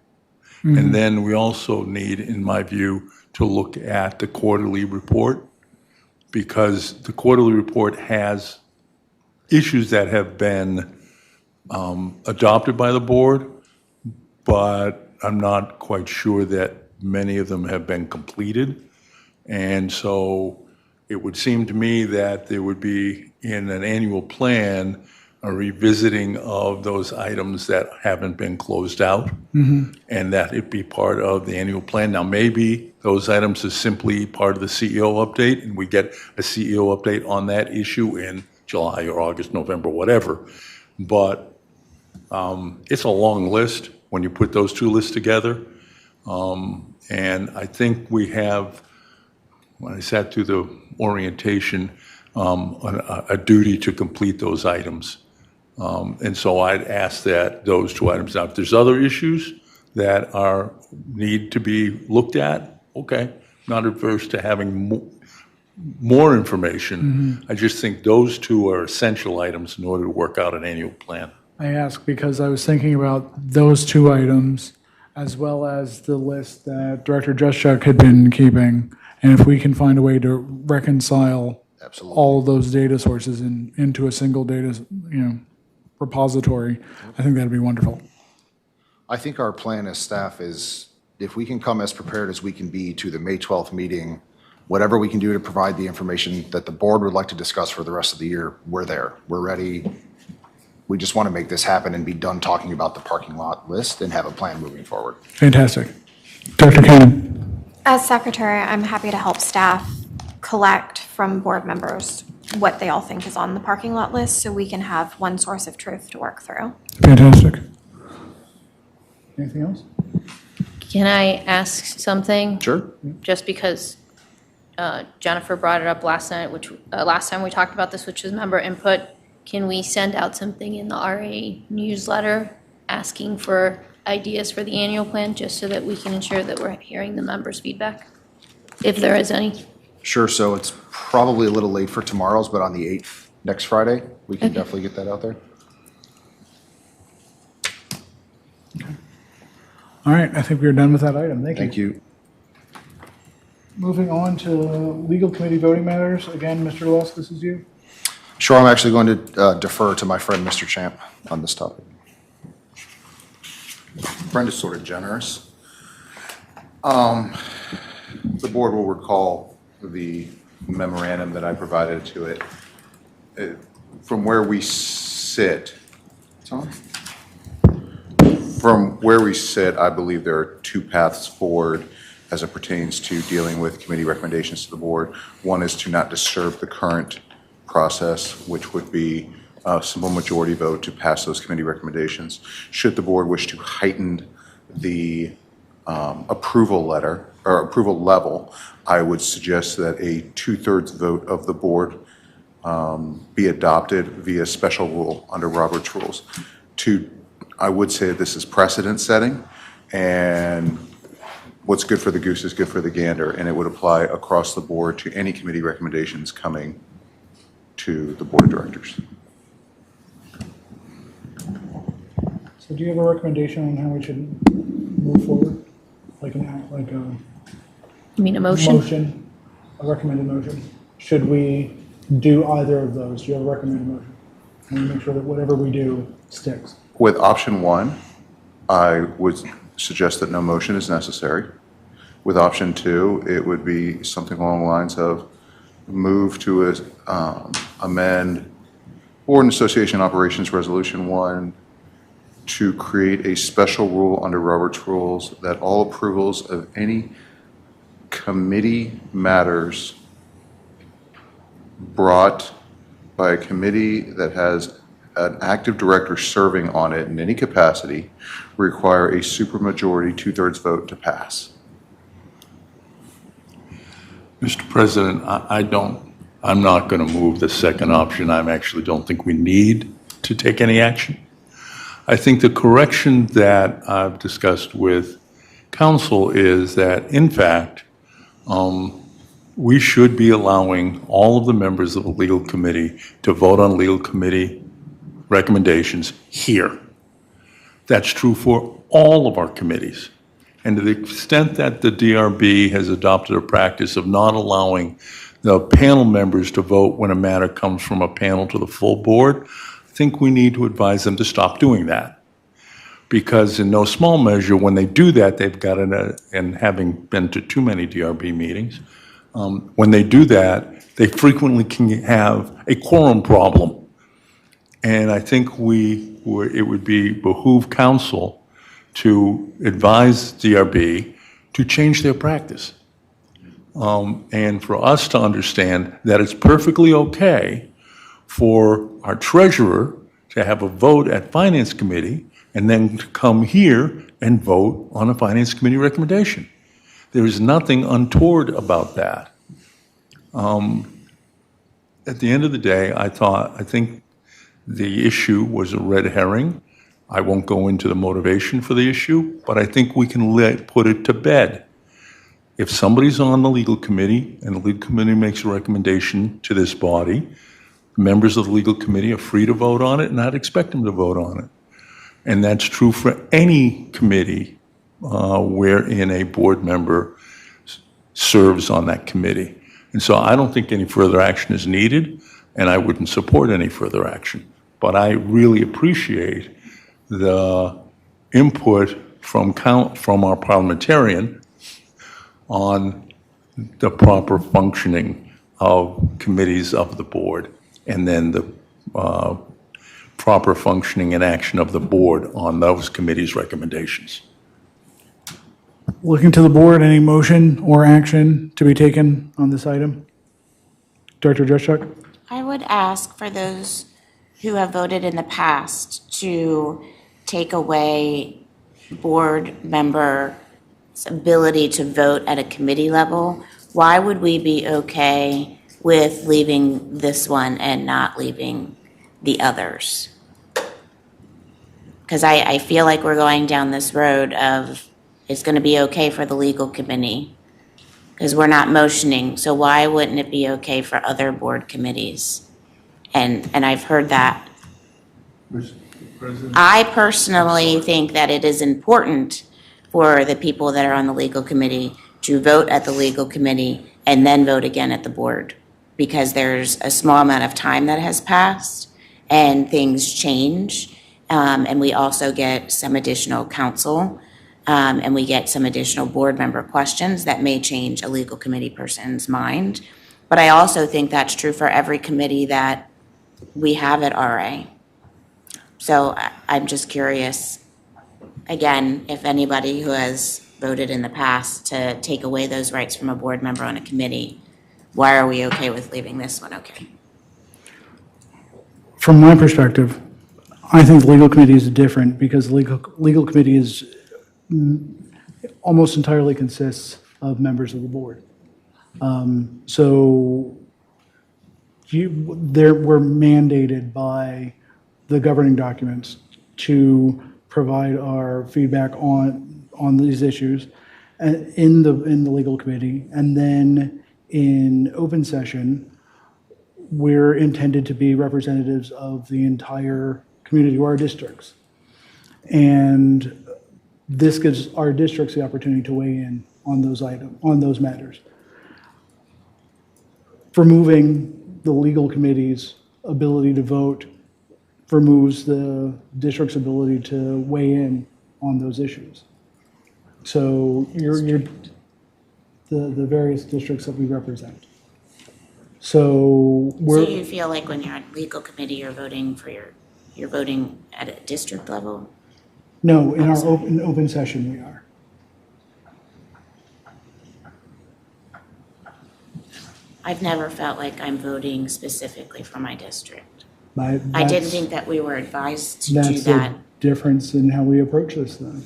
Mm-hmm. And then we also need, in my view, to look at the quarterly report, because the quarterly report has issues that have been adopted by the board, but I'm not quite sure that many of them have been completed. And so it would seem to me that there would be, in an annual plan, a revisiting of those items that haven't been closed out, mm-hmm. and that it be part of the annual plan. Now, maybe those items are simply part of the CEO update, and we get a CEO update on that issue in July or August, November, whatever. But it's a long list when you put those two lists together. And I think we have, when I sat through the orientation, a duty to complete those items. And so I'd ask that those two items. Now, if there's other issues that need to be looked at, okay, not adverse to having more information. Mm-hmm. I just think those two are essential items in order to work out an annual plan. I ask because I was thinking about those two items as well as the list that Director Juszczyk had been keeping. And if we can find a way to reconcile all of those data sources into a single data, repository, I think that'd be wonderful. I think our plan as staff is, if we can come as prepared as we can be to the May 12th meeting, whatever we can do to provide the information that the board would like to discuss for the rest of the year, we're there. We're ready. We just want to make this happen and be done talking about the parking lot list and have a plan moving forward. Fantastic. Dr. Cannon. As secretary, I'm happy to help staff collect from board members what they all think is on the parking lot list so we can have one source of truth to work through. Fantastic. Anything else? Can I ask something? Sure. Just because Jennifer brought it up last night, which last time we talked about this, which was member input. Can we send out something in the RA newsletter asking for ideas for the annual plan, just so that we can ensure that we're hearing the members' feedback, if there is any? Sure, so it's probably a little late for tomorrow's, but on the 8th, next Friday, we can definitely get that out there. All right, I think we're done with that item. Thank you. Thank you. Moving on to legal committee voting matters. Again, Mr. Lusk, this is you. Sure, I'm actually going to defer to my friend, Mr. Champ, on this topic. Brenda's sort of generous. The board will recall the memorandum that I provided to it. From where we sit, I believe there are two paths forward as it pertains to dealing with committee recommendations to the board. One is to not disturb the current process, which would be a simple majority vote to pass those committee recommendations. Should the board wish to heighten the approval letter or approval level, I would suggest that a 2/3 vote of the board be adopted via special rule under Robert's rules. I would say this is precedent setting, and what's good for the goose is good for the gander, and it would apply across the board to any committee recommendations coming to the board of directors. So do you have a recommendation on how we should move forward? Like a You mean a motion? A recommended motion. Should we do either of those? Do you have a recommended motion? And we make sure that whatever we do sticks. With option one, I would suggest that no motion is necessary. With option two, it would be something along the lines of move to amend Board and Association Operations Resolution 1 to create a special rule under Robert's rules that all approvals of any committee matters brought by a committee that has an active director serving on it in any capacity require a supermajority 2/3 vote to pass. Mr. President, I'm not going to move the second option. I actually don't think we need to take any action. I think the correction that I've discussed with council is that, in fact, we should be allowing all of the members of the legal committee to vote on legal committee recommendations here. That's true for all of our committees. And to the extent that the DRB has adopted a practice of not allowing the panel members to vote when a matter comes from a panel to the full board, I think we need to advise them to stop doing that. Because in no small measure, when they do that, they've got and having been to too many DRB meetings, when they do that, they frequently can have a quorum problem. And I think it would behoove council to advise DRB to change their practice. And for us to understand that it's perfectly okay for our treasurer to have a vote at Finance Committee and then to come here and vote on a Finance Committee recommendation. There is nothing untoward about that. At the end of the day, I think the issue was a red herring. I won't go into the motivation for the issue, but I think we can put it to bed. If somebody's on the legal committee and the legal committee makes a recommendation to this body, members of the legal committee are free to vote on it, and I'd expect them to vote on it. And that's true for any committee wherein a board member serves on that committee. And so I don't think any further action is needed, and I wouldn't support any further action. But I really appreciate the input from our parliamentarian on the proper functioning of committees of the board, and then the proper functioning and action of the board on those committees' recommendations. Looking to the board, any motion or action to be taken on this item? Director Dreschuk? I would ask for those who have voted in the past to take away board members' ability to vote at a committee level. Why would we be okay with leaving this one and not leaving the others? Because I feel like we're going down this road of it's going to be okay for the legal committee because we're not motioning. So why wouldn't it be okay for other board committees? And I've heard that. Mr. President? I personally think that it is important for the people that are on the legal committee to vote at the legal committee and then vote again at the board, because there's a small amount of time that has passed and things change. And we also get some additional counsel, and we get some additional board member questions that may change a legal committee person's mind. But I also think that's true for every committee that we have at RA. So I'm just curious, again, if anybody who has voted in the past to take away those rights from a board member on a committee, why are we okay with leaving this one okay? From my perspective, I think the legal committee is different because the legal committee is almost entirely consists of members of the board. So we're mandated by the governing documents to provide our feedback on these issues in the legal committee, and then in open session, we're intended to be representatives of the entire community or our districts. And this gives our districts the opportunity to weigh in on those matters. Removing the legal committee's ability to vote removes the district's ability to weigh in on those issues. So the various districts that we represent. So So you feel like when you're on legal committee, you're voting at a district level? No, in our open session we are. I've never felt like I'm voting specifically for my district. I didn't That's- think that we were advised to do That's the that. difference in how we approach this then.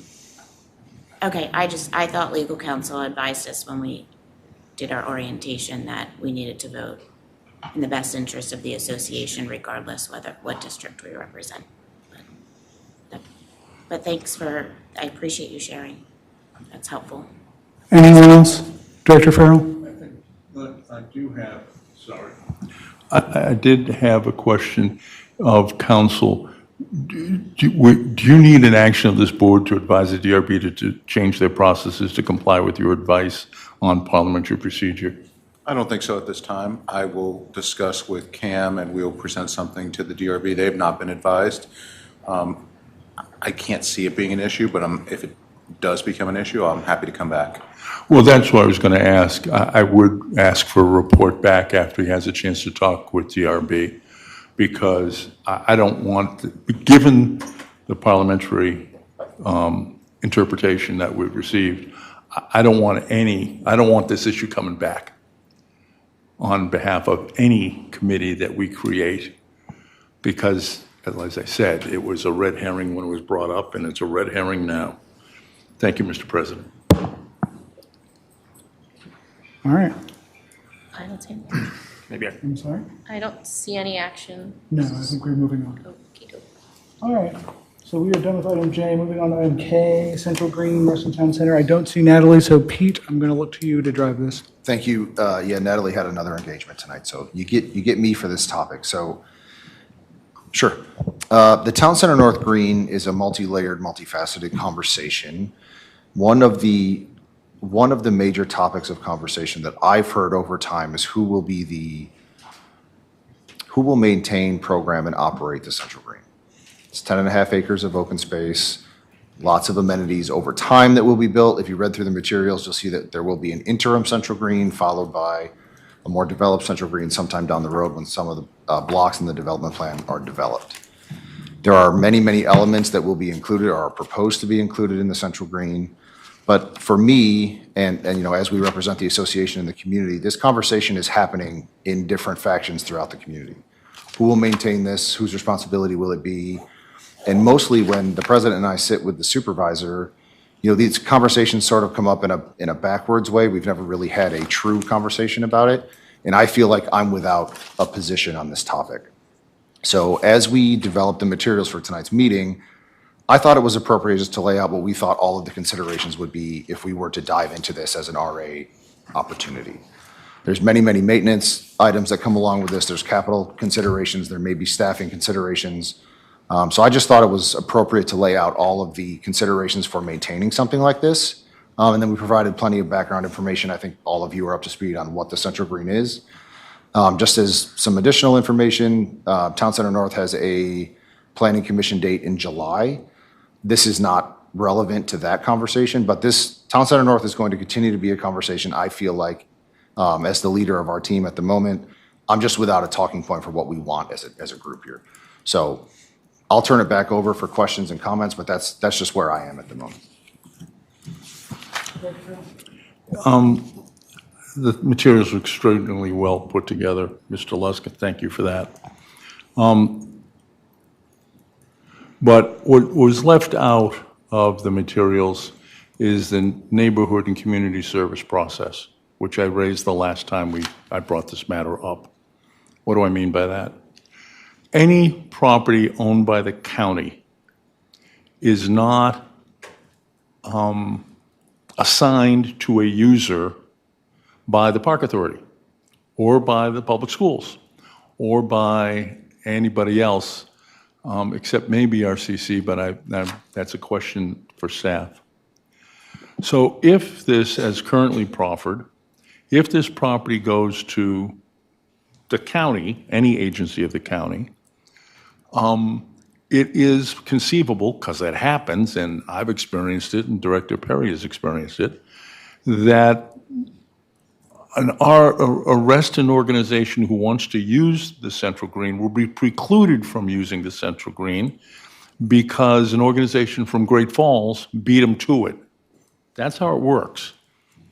Okay, I thought legal counsel advised us when we did our orientation that we needed to vote in the best interest of the association regardless what district we represent. But thanks I appreciate you sharing. That's helpful. Anyone else? Director Farrell? I do have, sorry. I did have a question of council. Do you need an action of this board to advise the DRB to change their processes to comply with your advice on parliamentary procedure? I don't think so at this time. I will discuss with CAM and we'll present something to the DRB. They have not been advised. I can't see it being an issue, but if it does become an issue, I'm happy to come back. Well, that's what I was going to ask. I would ask for a report back after he has a chance to talk with DRB, because I don't want, given the parliamentary interpretation that we've received, I don't want this issue coming back on behalf of any committee that we create, because, as I said, it was a red herring when it was brought up, and it's a red herring now. Thank you, Mr. President. All right. I don't see, Maybe I'm sorry? I don't see any action. No, I think we're moving on. Okey-doke. All right. So we are done with item J. Moving on to item K, Central Green, Western Town Center. I don't see Natalie, so Pete, I'm going to look to you to drive this. Thank you. Yeah, Natalie had another engagement tonight, so you get me for this topic. So, sure. The Town Center North Green is a multi-layered, multifaceted conversation One of the major topics of conversation that I've heard over time is who will maintain, program, and operate the Central Green. It's 10.5 acres of open space, lots of amenities over time that will be built. If you read through the materials, you'll see that there will be an interim Central Green followed by a more developed Central Green sometime down the road when some of the blocks in the development plan are developed. There are many, many elements that will be included or are proposed to be included in the Central Green. But for me, and as we represent the association in the community, this conversation is happening in different factions throughout the community. Who will maintain this? Whose responsibility will it be? And mostly when the president and I sit with the supervisor, these conversations sort of come up in a backwards way. We've never really had a true conversation about it. And I feel like I'm without a position on this topic. So as we developed the materials for tonight's meeting, I thought it was appropriate just to lay out what we thought all of the considerations would be if we were to dive into this as an RA opportunity. There's many, many maintenance items that come along with this. There's capital considerations. There may be staffing considerations. So I just thought it was appropriate to lay out all of the considerations for maintaining something like this. And then we provided plenty of background information. I think all of you are up to speed on what the Central Green is. Just as some additional information, Town Center North has a planning commission date in July. This is not relevant to that conversation, but this Town Center North is going to continue to be a conversation. I feel like, as the leader of our team at the moment, I'm just without a talking point for what we want as a group here. So I'll turn it back over for questions and comments, but that's just where I am at the moment. The materials are extraordinarily well put together, Mr. Lusk. Thank you for that. But what was left out of the materials is the neighborhood and community service process, which I raised the last time I brought this matter up. What do I mean by that? Any property owned by the county is not assigned to a user by the park authority or by the public schools or by anybody else except maybe RCC, but that's a question for staff. So if this, as currently proffered, if this property goes to the county, any agency of the county, it is conceivable, because that happens, and I've experienced it, and Director Perry has experienced it, that a Reston organization who wants to use the Central Green will be precluded from using the Central Green because an organization from Great Falls beat them to it. That's how it works.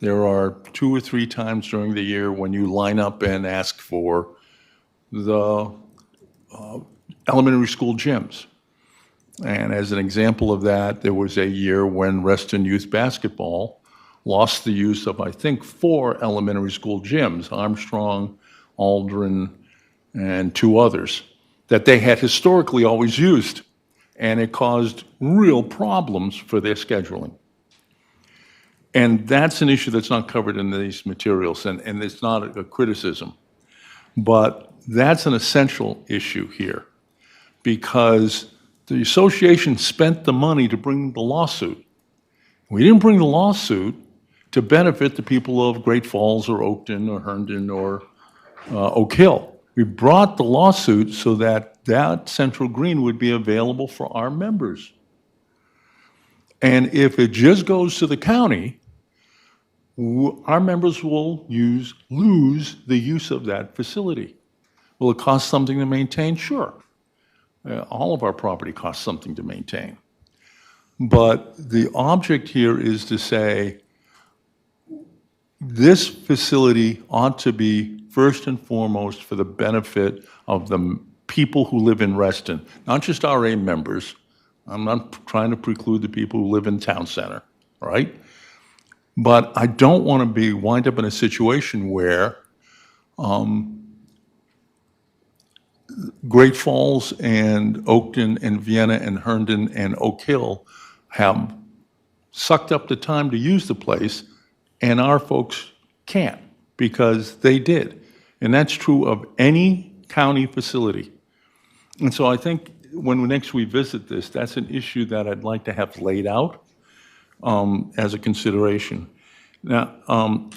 There are 2 or 3 times during the year when you line up and ask for the elementary school gyms. And as an example of that, there was a year when Reston Youth Basketball lost the use of, I think, 4 elementary school gyms, Armstrong, Aldrin, and 2 others, that they had historically always used. And it caused real problems for their scheduling. And that's an issue that's not covered in these materials, and it's not a criticism. But that's an essential issue here, because the association spent the money to bring the lawsuit. We didn't bring the lawsuit to benefit the people of Great Falls or Oakton or Herndon or Oak Hill. We brought the lawsuit so that that Central Green would be available for our members. And if it just goes to the county, our members will lose the use of that facility. Will it cost something to maintain? Sure. All of our property costs something to maintain. But the object here is to say this facility ought to be first and foremost for the benefit of the people who live in Reston, not just RA members. I'm not trying to preclude the people who live in Town Center, right? But I don't want to wind up in a situation where Great Falls and Oakton and Vienna and Herndon and Oak Hill have sucked up the time to use the place, and our folks can't because they did. And that's true of any county facility. And so I think when next we visit this, that's an issue that I'd like to have laid out. as a consideration. Now,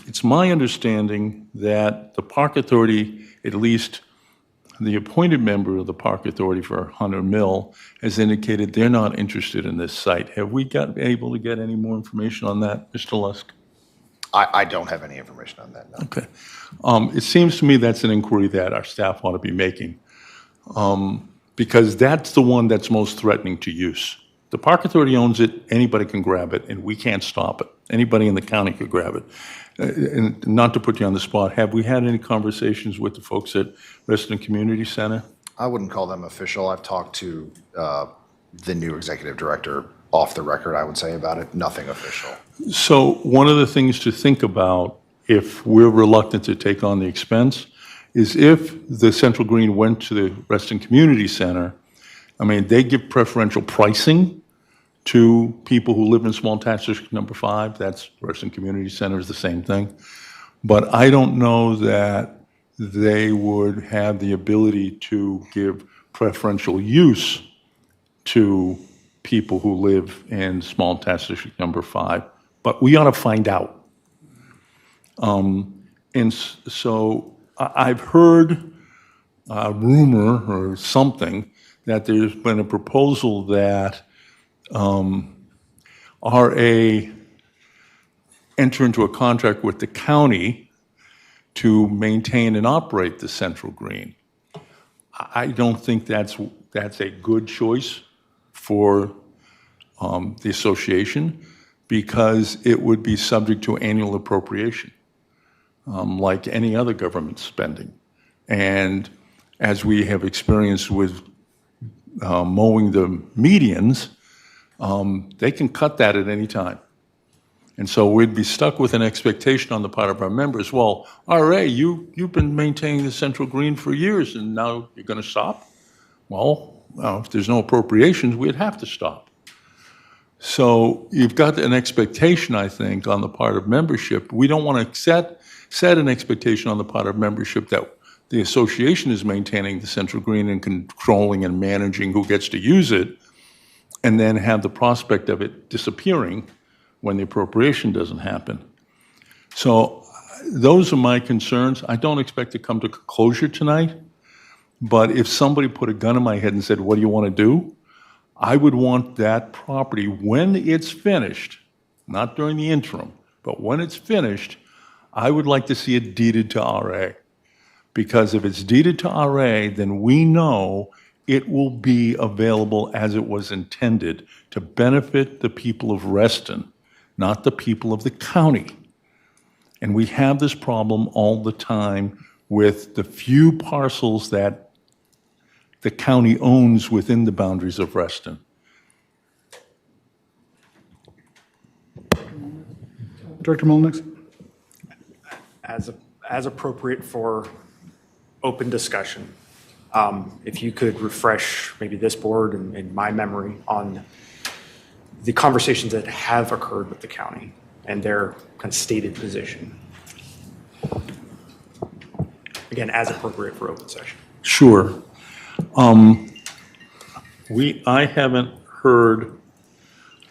it's my understanding that the Park Authority, at least the appointed member of the Park Authority for Hunter Mill, has indicated they're not interested in this site. Have we able to get any more information on that, Mr. Lusk? I don't have any information on that, no. Okay. It seems to me that's an inquiry that our staff ought to be making, because that's the one that's most threatening to use. The Park Authority owns it, anybody can grab it, and we can't stop it. Anybody in the county could grab it. And not to put you on the spot, have we had any conversations with the folks at Reston Community Center? I wouldn't call them official. I've talked to the new executive director off the record, I would say, about it. Nothing official. So one of the things to think about, if we're reluctant to take on the expense, is if the Central Green went to the Reston Community Center, I mean, they give preferential pricing to people who live in small tax district number 5. That's Reston Community Center is the same thing. But I don't know that they would have the ability to give preferential use to people who live in small tax district number 5. But we ought to find out. And so I've heard a rumor or something that there's been a proposal that RA enter into a contract with the county to maintain and operate the Central Green. I don't think that's a good choice for the association, because it would be subject to annual appropriation, like any other government spending. And as we have experienced with mowing the medians, they can cut that at any time. And so we'd be stuck with an expectation on the part of our members, well, RA, you've been maintaining the Central Green for years, and now you're going to stop? Well, if there's no appropriations, we'd have to stop. So you've got an expectation, I think, on the part of membership. We don't want to set an expectation on the part of membership that the association is maintaining the Central Green and controlling and managing who gets to use it, and then have the prospect of it disappearing when the appropriation doesn't happen. So those are my concerns. I don't expect to come to closure tonight, but if somebody put a gun in my head and said, what do you want to do? I would want that property, when it's finished, not during the interim, but when it's finished, I would like to see it deeded to RA. Because if it's deeded to RA, then we know it will be available as it was intended to benefit the people of Reston, not the people of the county. And we have this problem all the time with the few parcels that the county owns within the boundaries of Reston. Director Mullenix? As appropriate for open discussion, if you could refresh maybe this board and my memory on the conversations that have occurred with the county and their kind of stated position. Again, as appropriate for open session. Sure. I haven't heard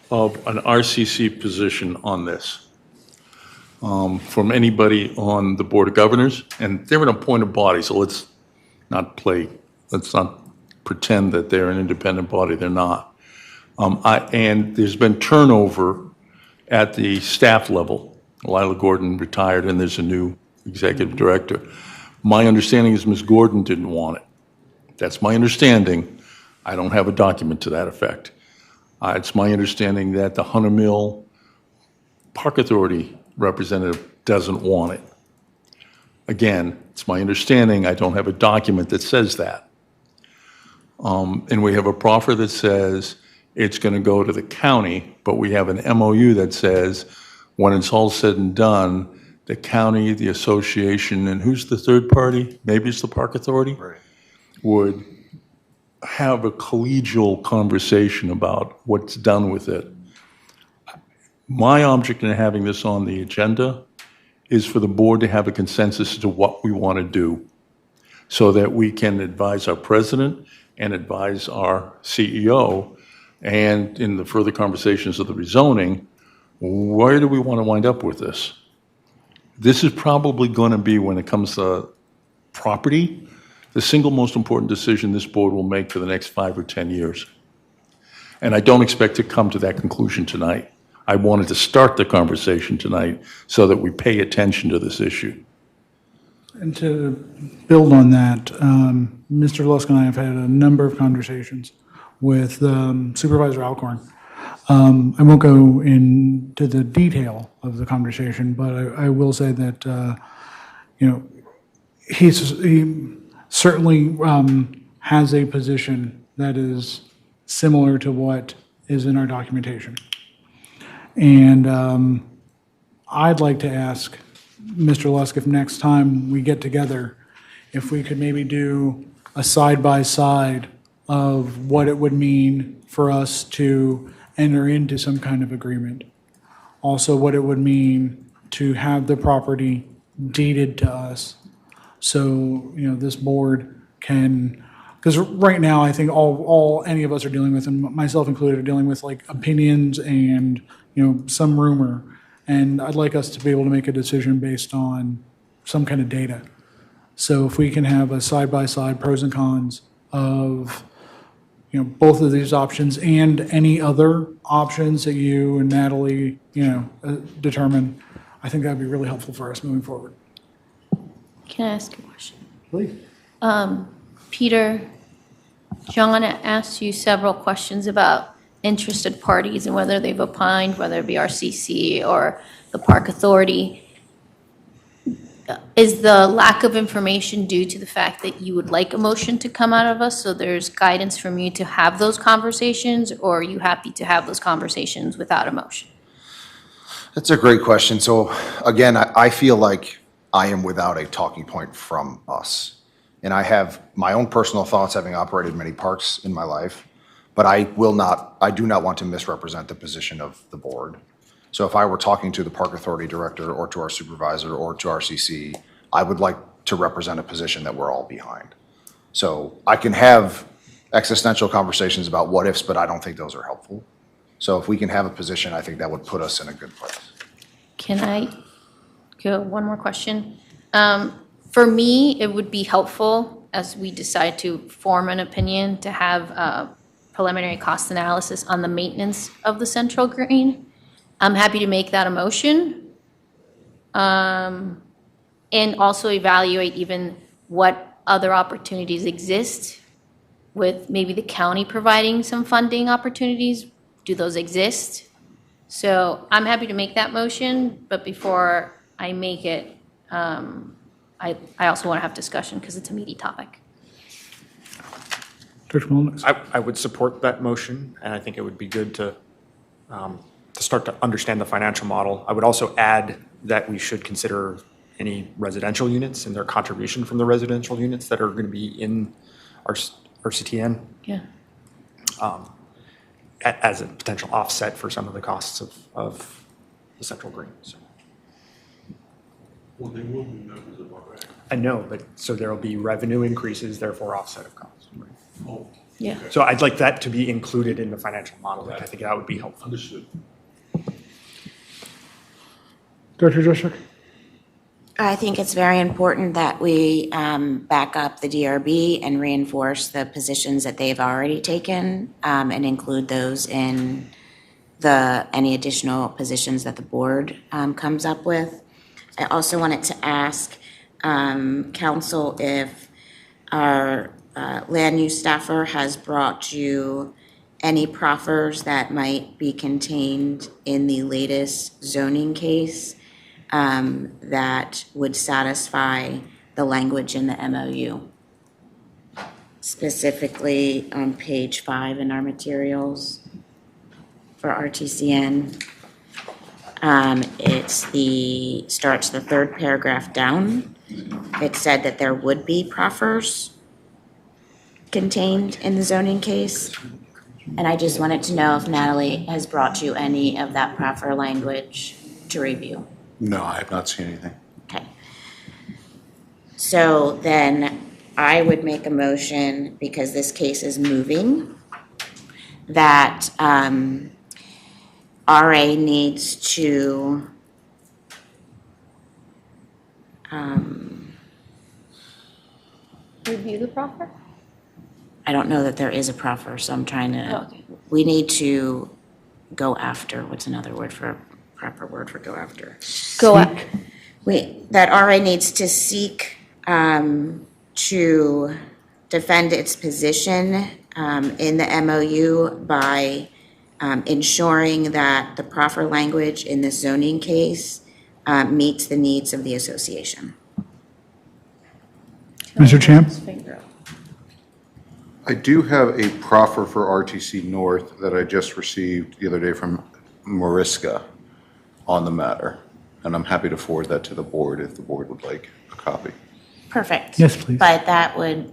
of an RCC position on this from anybody on the Board of Governors, and they're an appointed body, so let's not pretend that they're an independent body. They're not. And there's been turnover at the staff level. Lila Gordon retired, and there's a new executive director. My understanding is Ms. Gordon didn't want it. That's my understanding. I don't have a document to that effect. It's my understanding that the Hunter Mill Park Authority representative doesn't want it. Again, it's my understanding. I don't have a document that says that. And we have a proffer that says it's going to go to the county, but we have an MOU that says when it's all said and done, the county, the association, and who's the third party? Maybe it's the Park Authority? Right. Would have a collegial conversation about what's done with it. My object in having this on the agenda is for the board to have a consensus as to what we want to do so that we can advise our president and advise our CEO, and in the further conversations of the rezoning, Where do we want to wind up with this? This is probably going to be, when it comes to property, the single most important decision this board will make for the next 5 or 10 years. And I don't expect to come to that conclusion tonight. I wanted to start the conversation tonight so that we pay attention to this issue. And to build on that, Mr. Lusk and I have had a number of conversations with Supervisor Alcorn. I won't go into the detail of the conversation, but I will say that, he certainly has a position that is similar to what is in our documentation. And I'd like to ask Mr. Lusk if next time we get together, if we could maybe do a side-by-side of what it would mean for us to enter into some kind of agreement. Also, what it would mean to have the property deeded to us. So, this board can, because right now, I think all any of us are dealing with, and myself included, are dealing with like opinions and, some rumor. And I'd like us to be able to make a decision based on some kind of data. So if we can have a side-by-side pros and cons of, both of these options and any other options that you and Natalie, determine, I think that'd be really helpful for us moving forward. Can I ask a question? Please. Peter, John asked you several questions about interested parties and whether they've opined, whether it be RCC or the Park Authority. Is the lack of information due to the fact that you would like a motion to come out of us, so there's guidance from you to have those conversations, or are you happy to have those conversations without a motion? That's a great question. So again, I feel like I am without a talking point from us. And I have my own personal thoughts, having operated many parks in my life, but I do not want to misrepresent the position of the board. So if I were talking to the Park Authority director or to our supervisor or to RCC, I would like to represent a position that we're all behind. So I can have existential conversations about what ifs, but I don't think those are helpful. So if we can have a position, I think that would put us in a good place. Can I go one more question? For me, it would be helpful as we decide to form an opinion to have a preliminary cost analysis on the maintenance of the central green. I'm happy to make that a motion. And also evaluate even what other opportunities exist with maybe the county providing some funding opportunities. Do those exist? So I'm happy to make that motion, but before I make it, I also want to have discussion because it's a meaty topic. Dr. Mullenix. I would support that motion, and I think it would be good to start to understand the financial model. I would also add that we should consider any residential units and their contribution from the residential units that are going to be in our CTN. Yeah. As a potential offset for some of the costs of the central green. So. Well, they will be members of our act. I know, but so there will be revenue increases, therefore offset of costs. Right? Oh. Yeah. So I'd like that to be included in the financial model. I think that would be helpful. Understood. Dr. Joshak? I think it's very important that we back up the DRB and reinforce the positions that they've already taken and include those in any additional positions that the board comes up with. I also wanted to ask council if our land use staffer has brought you any proffers that might be contained in the latest zoning case that would satisfy the language in the MOU. Specifically on page 5 in our materials for RTCN. Starts the third paragraph down. It said that there would be proffers contained in the zoning case. And I just wanted to know if Natalie has brought you any of that proffer language to review. No, I have not seen anything. Okay. So then I would make a motion, because this case is moving, that RA needs to Review the proffer? I don't know that there is a proffer, so I'm trying Oh, to, okay. we need to go after, what's another word for, proper word for go after? That RA needs to seek to defend its position in the MOU by ensuring that the proffer language in the zoning case meets the needs of the association. Mr. Champ? I do have a proffer for RTC North that I just received the other day from Mariska on the matter, and I'm happy to forward that to the board if the board would like a copy. Perfect. Yes, please. But that would,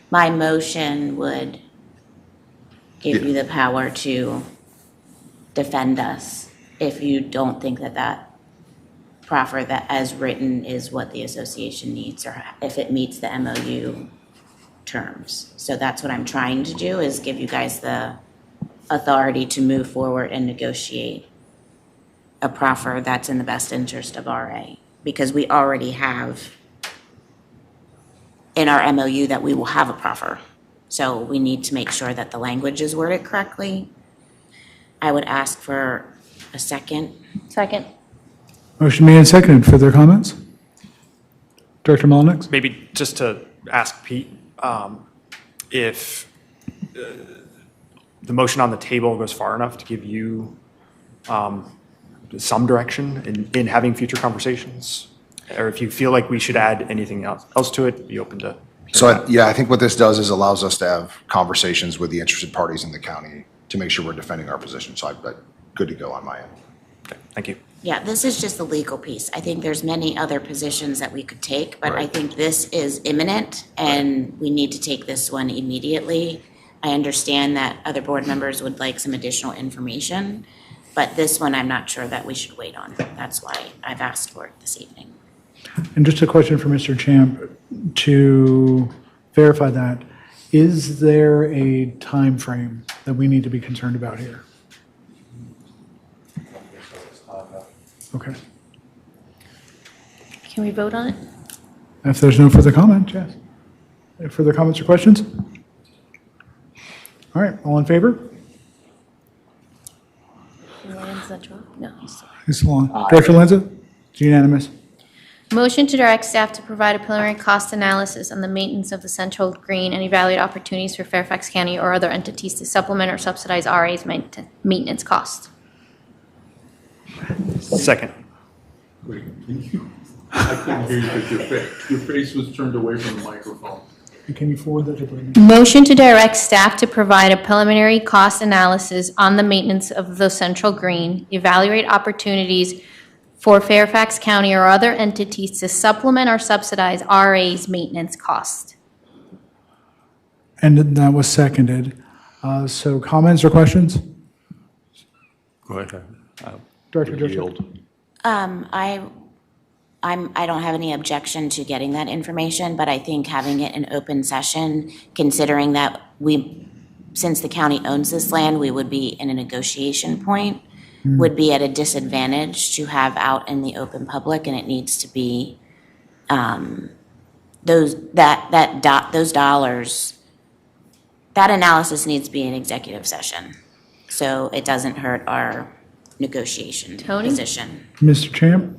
my motion would give you the power to defend us if you don't think that that proffer that as written is what the association needs, or if it meets the MOU terms. So that's what I'm trying to do, is give you guys the authority to move forward and negotiate a proffer that's in the best interest of RA. Because we already have in our MOU that we will have a proffer. So we need to make sure that the language is worded correctly. I would ask for a second. Second. Motion made and seconded. Further comments? Director Mullenix? Maybe just to ask Pete, if the motion on the table goes far enough to give you some direction in having future conversations, or if you feel like we should add anything else to it, be open to. So, yeah, I think what this does is allows us to have conversations with the interested parties in the county to make sure we're defending our position. So I'm good to go on my end. Okay, thank you. Yeah, this is just the legal piece. I think there's many other positions that we could take, but I think this is imminent and we need to take this one immediately. I understand that other board members would like some additional information, but this one I'm not sure that we should wait on. That's why I've asked for it this evening. And just a question for Mr. Champ to verify that. Is there a time frame that we need to be concerned about here? Okay. Can we vote on it? If there's no further comment, yes. Any further comments or questions? All right, all in favor? No, he's still. Ms. Salon. Director Lenza? It's unanimous. Motion to direct staff to provide a preliminary cost analysis on the maintenance of the Central Green and evaluate opportunities for Fairfax County or other entities to supplement or subsidize RA's maintenance costs. Second. Wait, can you? I couldn't hear you because your face was turned away from the microphone. Can you forward that to Brittany? Motion to direct staff to provide a preliminary cost analysis on the maintenance of the Central Green, evaluate opportunities for Fairfax County or other entities to supplement or subsidize RA's maintenance cost. And that was seconded. So comments or questions? Go ahead. Director Joseph? Yield. I don't have any objection to getting that information, but I think having it in open session, considering that since the county owns this land, we would be in a negotiation point, would be at a disadvantage to have out in the open public, and it needs to be those dollars. That analysis needs to be in executive session, so it doesn't hurt our negotiation position. Mr. Champ?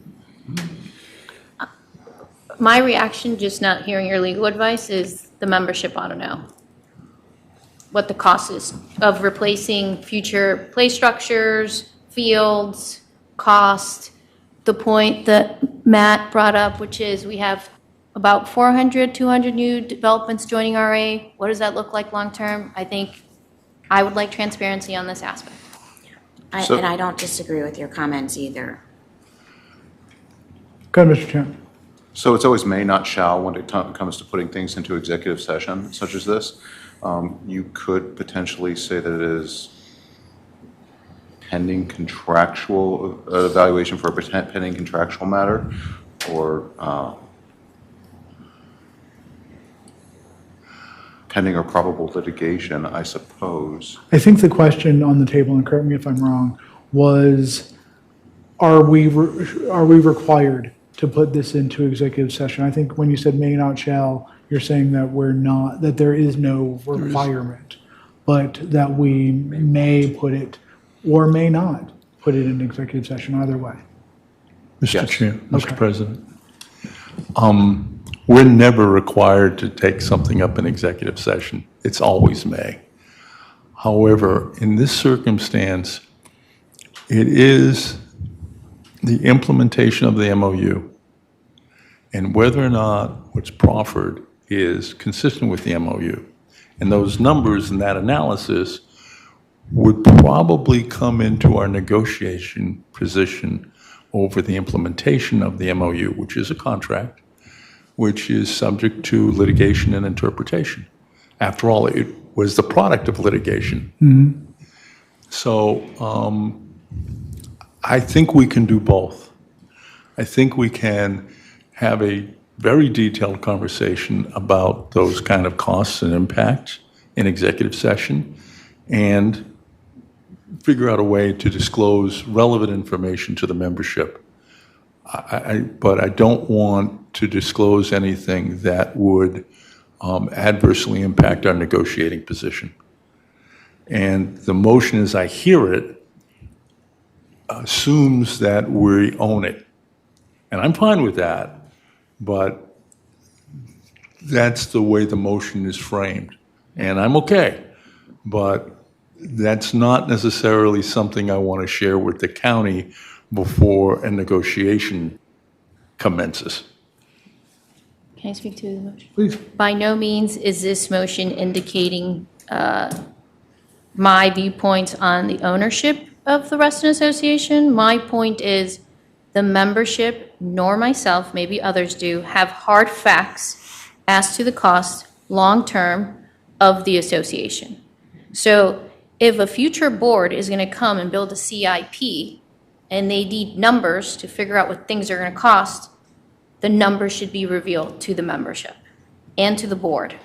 My reaction, just not hearing your legal advice, is the membership ought to know what the cost is of replacing future play structures, fields, cost. The point that Matt brought up, which is we have about 400, 200 new developments joining RA. What does that look like long-term? I think I would like transparency on this aspect. And I don't disagree with your comments either. Go ahead, Mr. Champ. So it's always may, not shall, when it comes to putting things into executive session such as this. You could potentially say that it is pending contractual evaluation for a pending contractual matter, or pending or probable litigation, I suppose. I think the question on the table, and correct me if I'm wrong, was, are we required to put this into executive session? I think when you said may not shall, you're saying that we're not, that there is no requirement, but that we may put it or may not put it in executive session, either way. Mr. Chair, Mr. Okay. President. We're never required to take something up in executive session. It's always may. However, in this circumstance, it is the implementation of the MOU and whether or not what's proffered is consistent with the MOU. And those numbers and that analysis would probably come into our negotiation position over the implementation of the MOU, which is a contract, which is subject to litigation and interpretation. After all, it was the product of litigation. So I think we can do both. I think we can have a very detailed conversation about those kind of costs and impacts in executive session and figure out a way to disclose relevant information to the membership. But I don't want to disclose anything that would adversely impact our negotiating position. And the motion, as I hear it, assumes that we own it. And I'm fine with that, but that's the way the motion is framed. And I'm okay, but that's not necessarily something I want to share with the county before a negotiation commences. Can I speak to the motion? Please. By no means is this motion indicating my viewpoints on the ownership of the Reston Association. My point is the membership, nor myself, maybe others do, have hard facts as to the cost long-term of the association. So if a future board is going to come and build a CIP and they need numbers to figure out what things are going to cost, the numbers should be revealed to the membership and to the board.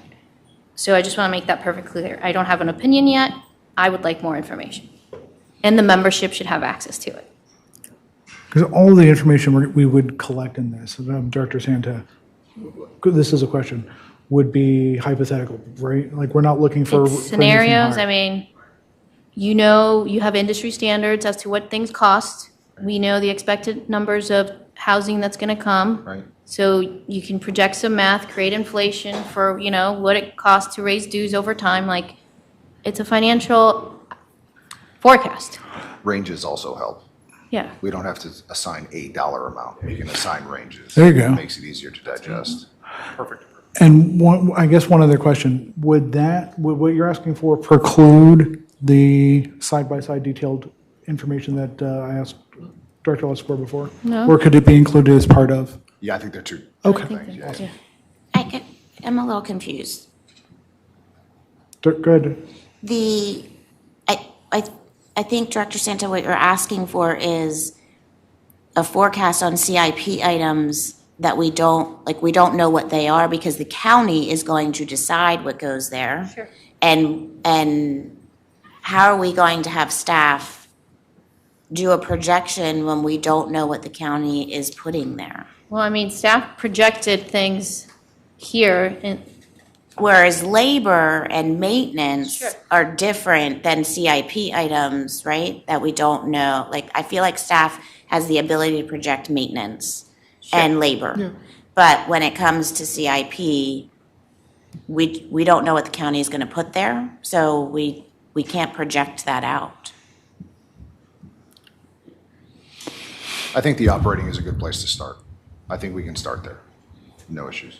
So I just want to make that perfectly clear. I don't have an opinion yet. I would like more information. And the membership should have access to it. Because all the information we would collect in this, Director Santa, this is a question, would be hypothetical, right? Like, we're not looking for It's scenarios. I mean, you know, you have industry standards as to what things cost. We know the expected numbers of housing that's going to come. Right. So you can project some math, create inflation for, you know, what it costs to raise dues over time. Like, it's a financial forecast. Ranges also help. Yeah. We don't have to assign a dollar amount. We can assign ranges. There you go. It makes it easier to digest. Perfect. And I guess one other question, would what you're asking for preclude the side-by-side detailed information that I asked Director Lescore before? No. Or could it be included as part of? Yeah, I think they're two. Okay. things, yes. Yeah. I'm a little confused. Go ahead. I think, Director Santa, what you're asking for is a forecast on CIP items that we don't know what they are because the county is going to decide what goes there. Sure. And how are we going to have staff do a projection when we don't know what the county is putting there? Well, I mean, staff projected things here and Whereas labor and maintenance Sure. are different than CIP items, right? That we don't know. Like, I feel like staff has the ability to project maintenance and labor. But when it comes to CIP, we don't know what the county is going to put there, so we can't project that out. I think the operating is a good place to start. I think we can start there. No issues.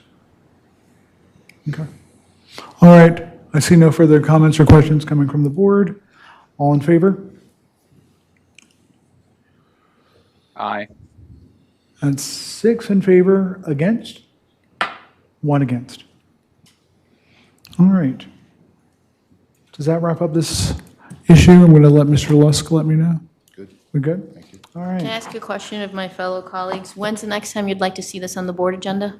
Okay. All right. I see no further comments or questions coming from the board. All in favor? Aye. That's 6 in favor, against? 1 against. All right. Does that wrap up this issue? I'm going to let Mr. Lusk let me know. Good. We good? Thank you. All can I right. ask a question of my fellow colleagues? When's the next time you'd like to see this on the board agenda?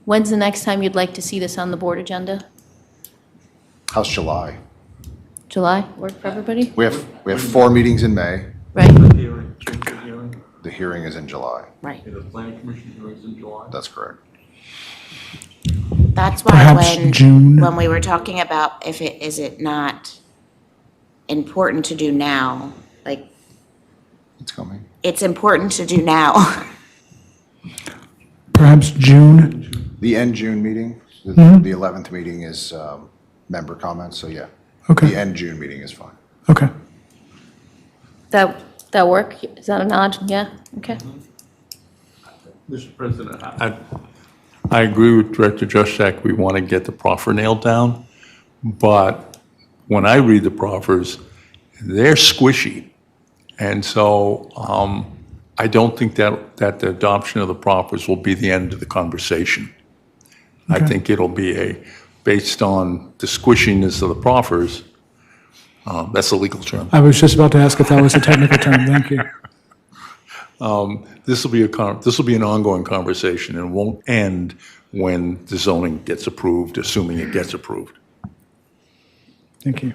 When's the next time you'd like to see this on the board agenda? How's July? July, work for everybody? We have 4 meetings in May. Right, The hearing is in July. Right. The planning commission hearings in July? That's correct. That's why Perhaps June. when we were talking about is it not important to do now, like, It's coming. it's important to do now. Perhaps June? The end June meeting, Mhm. the 11th meeting is member comments, so yeah. Okay. The end June meeting is fine. Okay. that work? Is that a nod? Yeah, okay. Mr. President, I agree with Director Juszczyk. We want to get the proffer nailed down, but when I read the proffers, they're squishy. And so I don't think that the adoption of the proffers will be the end of the conversation. I Okay. think it'll be based on the squishiness of the proffers. That's a legal term. I was just about to ask if that was a technical term. Thank you. This will be an ongoing conversation and won't end when the zoning gets approved, assuming it gets approved. Thank you.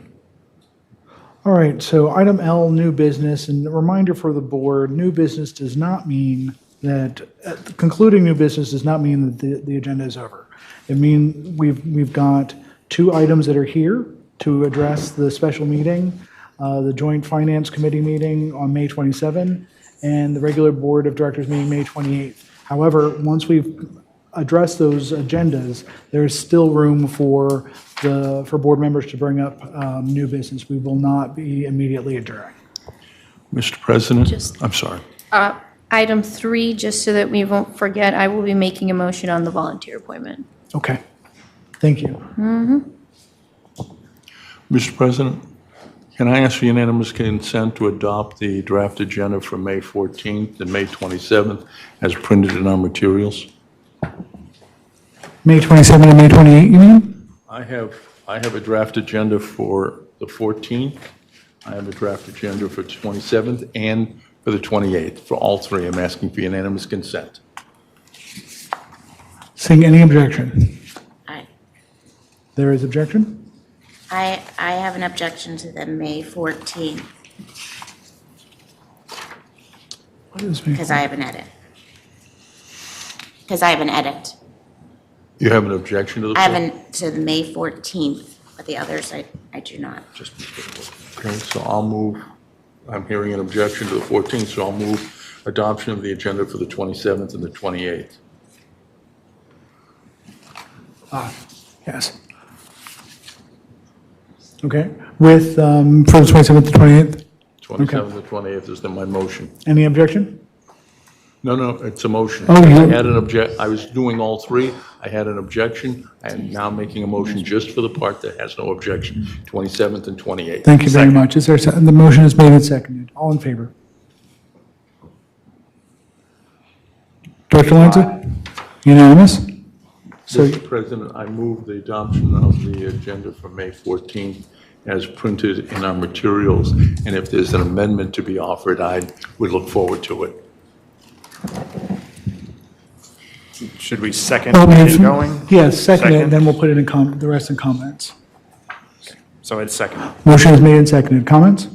All right, so item L, new business, and a reminder for the board, new business does not mean that, concluding new business does not mean that the agenda is over. It means we've got 2 items that are here to address the special meeting, the Joint Finance Committee meeting on May 27, and the regular Board of Directors meeting May 28th. However, once we've addressed those agendas, there's still room for board members to bring up new business. We will not be immediately adjourning. Mr. President, I'm sorry. Item 3, just so that we won't forget, I will be making a motion on the volunteer appointment. Okay, thank you. Mr. President, can I ask for unanimous consent to adopt the draft agenda for May 14th and May 27th as printed in our materials? May 27 and May 28, you mean? I have a draft agenda for the 14th. I have a draft agenda for 27th and for the 28th. For all 3, I'm asking for unanimous consent. Seeing any objection? I There is objection? I have an objection to the May 14th What is May because I have an edit. Because I have an edit. You have an objection to the? I have to the May 14th, but the others I do not. Okay, so I'll move, I'm hearing an objection to the 14th, so I'll move adoption of the agenda for the 27th and the 28th. Yes. Okay, with, for the 27th to 28th? 27th and 28th is my motion. Any objection? No, it's a motion. Oh, you- I had I was doing all 3, I had an objection, I am now making a motion just for the part that has no objection, 27th and 28th. Thank you very much. Is there, the motion is made and seconded. All in favor? Director Lanza? Unanimous? So, Mr. President, I move the adoption of the agenda for May 14th as printed in our materials, and if there's an amendment to be offered, I would look forward to it. Should we second oh, we it have- going? yes, second it, and then we'll put it in the rest in comments. So it's second. Motion is made and seconded. Comments?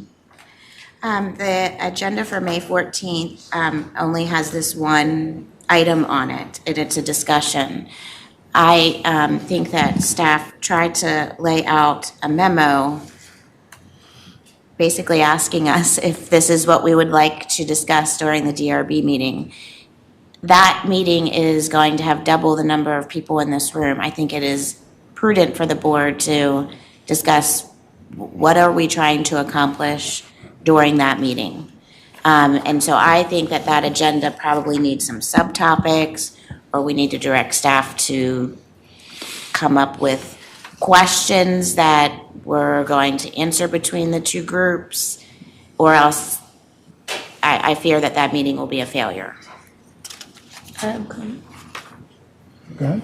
The agenda for May 14th only has this one item on it, and it's a discussion. I think that staff tried to lay out a memo basically asking us if this is what we would like to discuss during the DRB meeting. That meeting is going to have double the number of people in this room. I think it is prudent for the board to discuss what are we trying to accomplish during that meeting. And so I think that agenda probably needs some subtopics, or we need to direct staff to come up with questions that we're going to answer between the 2 groups, or else I fear that meeting will be a failure. Go ahead.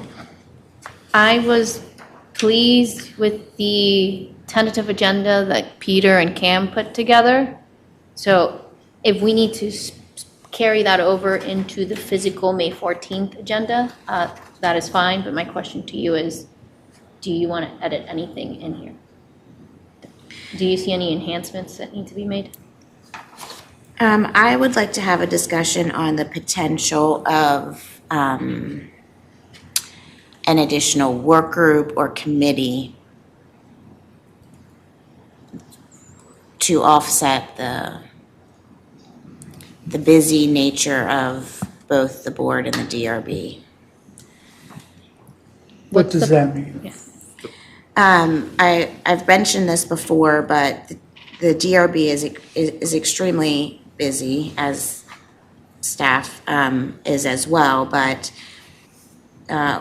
I was pleased with the tentative agenda that Peter and Cam put together. So if we need to carry that over into the physical May 14th agenda, that is fine. But my question to you is, do you want to edit anything in here? Do you see any enhancements that need to be made? I would like to have a discussion on the potential of an additional work group or committee to offset the busy nature of both the board and the DRB. What does that mean? I've mentioned this before, but the DRB is extremely busy, as staff is as well, but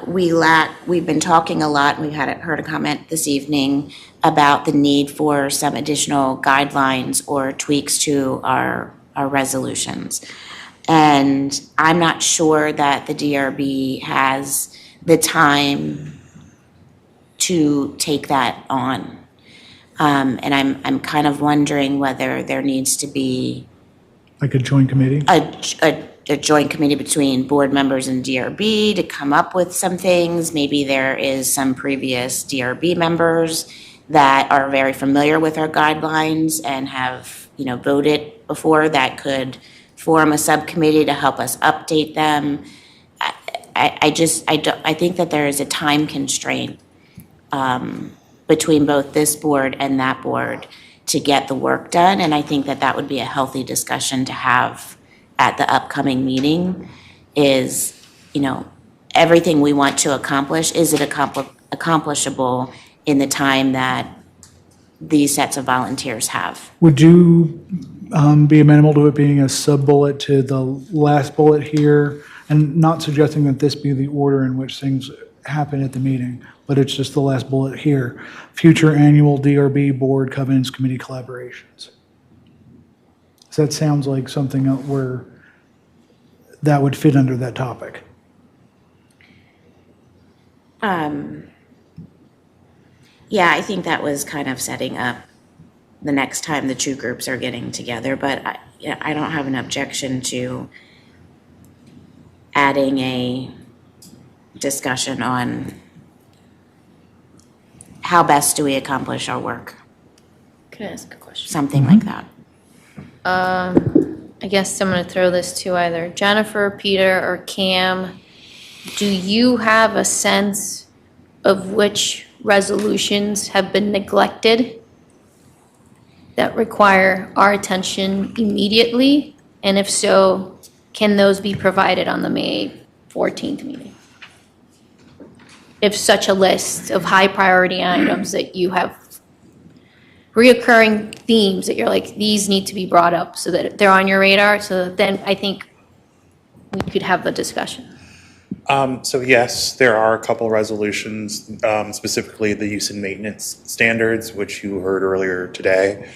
we've been talking a lot, and we've heard a comment this evening about the need for some additional guidelines or tweaks to our resolutions. And I'm not sure that the DRB has the time to take that on. And I'm kind of wondering whether there needs to be Like a joint committee? a joint committee between board members and DRB to come up with some things. Maybe there is some previous DRB members that are very familiar with our guidelines and have, voted before that could form a subcommittee to help us update them. I think that there is a time constraint between both this board and that board to get the work done, and I think that would be a healthy discussion to have at the upcoming meeting is, everything we want to accomplish, is it accomplishable in the time that these sets of volunteers have? Would you be amenable to it being a sub-bullet to the last bullet here? And not suggesting that this be the order in which things happen at the meeting, but it's just the last bullet here. Future annual DRB Board Covenants Committee collaborations. So that sounds like something where that would fit under that topic. Yeah, I think that was kind of setting up the next time the two groups are getting together, but I don't have an objection to adding a discussion on how best do we accomplish our work, Can I ask a question? something like that. I guess I'm going to throw this to either Jennifer, Peter, or Cam. Do you have a sense of which resolutions have been neglected that require our attention immediately? And if so, can those be provided on the May 14th meeting? If such a list of high priority items that you have reoccurring themes that you're like, these need to be brought up so that they're on your radar, so that then I think we could have a discussion. So yes, there are a couple resolutions, specifically the use and maintenance standards, which you heard earlier today.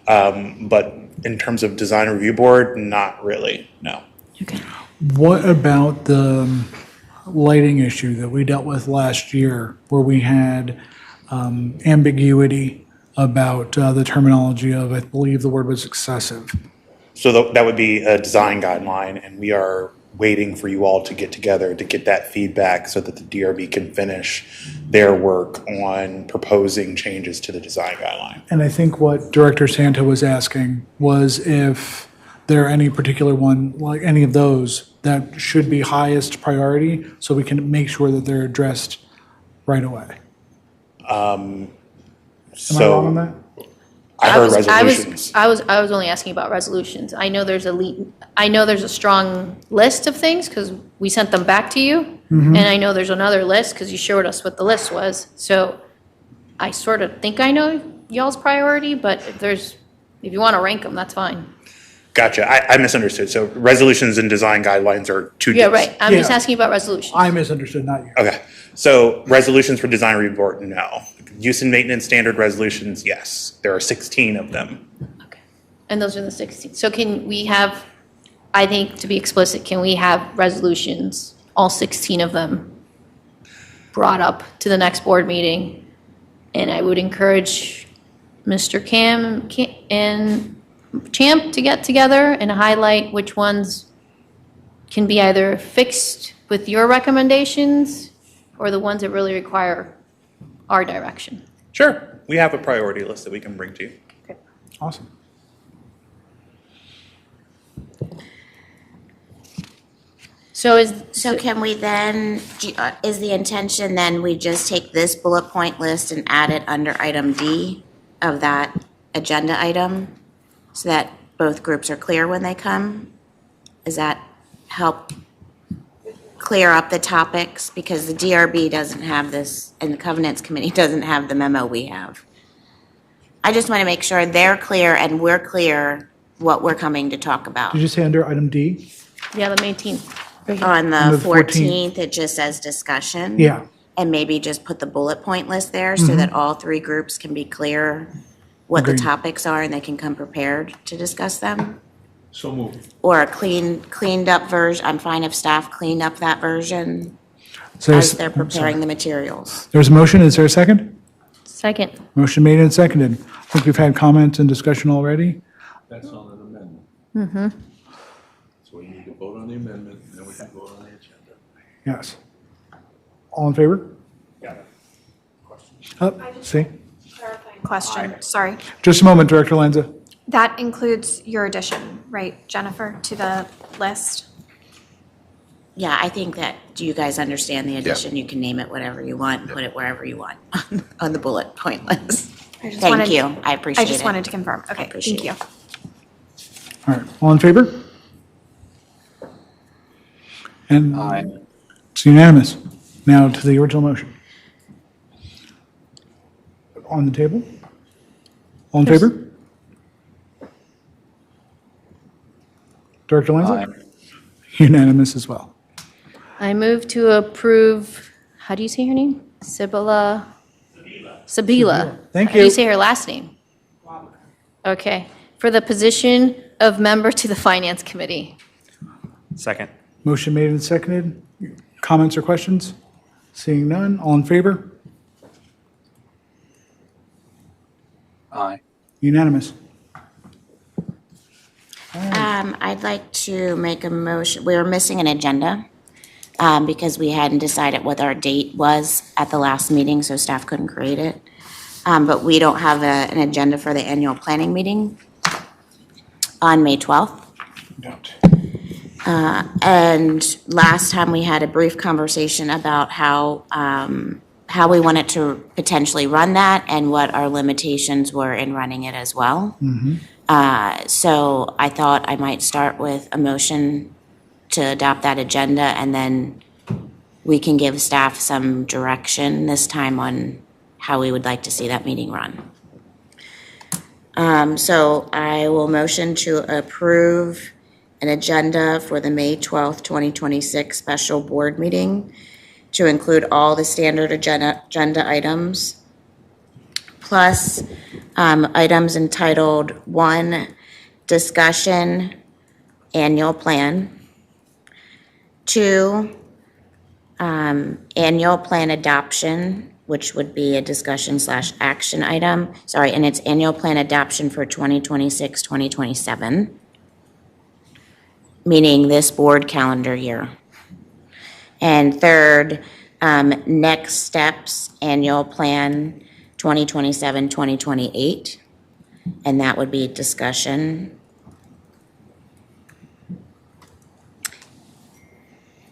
But in terms of design review board, not really, no. Okay. What about the lighting issue that we dealt with last year, where we had ambiguity about the terminology of, I believe the word was excessive? So that would be a design guideline, and we are waiting for you all to get together to get that feedback so that the DRB can finish their work on proposing changes to the design guideline. And I think what Director Santa was asking was if there are any particular one, like any of those, that should be highest priority, so we can make sure that they're addressed right away. Am I wrong on that? I heard resolutions. I was only asking about resolutions. I know there's a strong list of things because we sent them back to you, and I know there's another list because you showed us what the list was. So I sort of think I know y'all's priority, but if you want to rank them, that's fine. Gotcha. I misunderstood. So resolutions and design guidelines are two. Yeah, right. I'm just asking about resolutions. I misunderstood, not you. Okay. So resolutions for design review board, no. Use and maintenance standard resolutions, yes. There are 16 of them. Okay. And those are the 16. So can we have, I think to be explicit, can we have resolutions, all 16 of them, brought up to the next board meeting? And I would encourage Mr. Cam and Champ to get together and highlight which ones can be either fixed with your recommendations or the ones that really require our direction. Sure, we have a priority list that we can bring to you. Awesome. So can we then, is the intention then we just take this bullet point list and add it under item D of that agenda item? So that both groups are clear when they come? Does that help clear up the topics? Because the DRB doesn't have this, and the Covenants Committee doesn't have the memo we have. I just want to make sure they're clear and we're clear what we're coming to talk about. Did you say under item D? Yeah, the 18th. On the On the 14th, it just says discussion. Yeah. And maybe just put the bullet point list there so that all three groups can be clear what the Agreed. topics are and they can come prepared to discuss them. So moved. Or a cleaned up version. I'm fine if staff clean up that version So as they're preparing the materials. There's a motion. Is there a second? Second. Motion made and seconded. I think we've had comments and discussion already. That's on an amendment. Mm-hmm. So we need to vote on the amendment, and then we can vote on the agenda. Yes. All in favor? Yeah. See? Question, sorry. Just a moment, Director Lanza. That includes your addition, right, Jennifer, to the list? Yeah, I think that, do you guys understand the addition? You can name it whatever you want, put it wherever you want on the bullet point list. Thank you. I appreciate it. I just wanted to confirm. Okay, appreciate thank you. All right. All in favor? And it's unanimous. Now to the original motion. On the table? All in favor? Director Lanza? Unanimous as well. I move to approve, how do you say her name? Sabila? Sabila. Thank How do you you. say her last name? Okay. For the position of member to the Finance Committee. Second. Motion made and seconded. Comments or questions? Seeing none. All in favor? Aye. Unanimous. I'd like to make a motion, we were missing an agenda because we hadn't decided what our date was at the last meeting, so staff couldn't create it. But we don't have an agenda for the annual planning meeting on May 12th. Don't. And last time we had a brief conversation about how we wanted to potentially run that and what our limitations were in running it as well. So I thought I might start with a motion to adopt that agenda, and then we can give staff some direction this time on how we would like to see that meeting run. So I will motion to approve an agenda for the May 12th, 2026 special board meeting to include all the standard agenda items, plus items entitled 1, discussion, annual plan, 2, annual plan adoption, which would be a discussion/action item. Sorry, and it's annual plan adoption for 2026, 2027, meaning this board calendar year. And 3rd, next steps, annual plan 2027, 2028, and that would be discussion.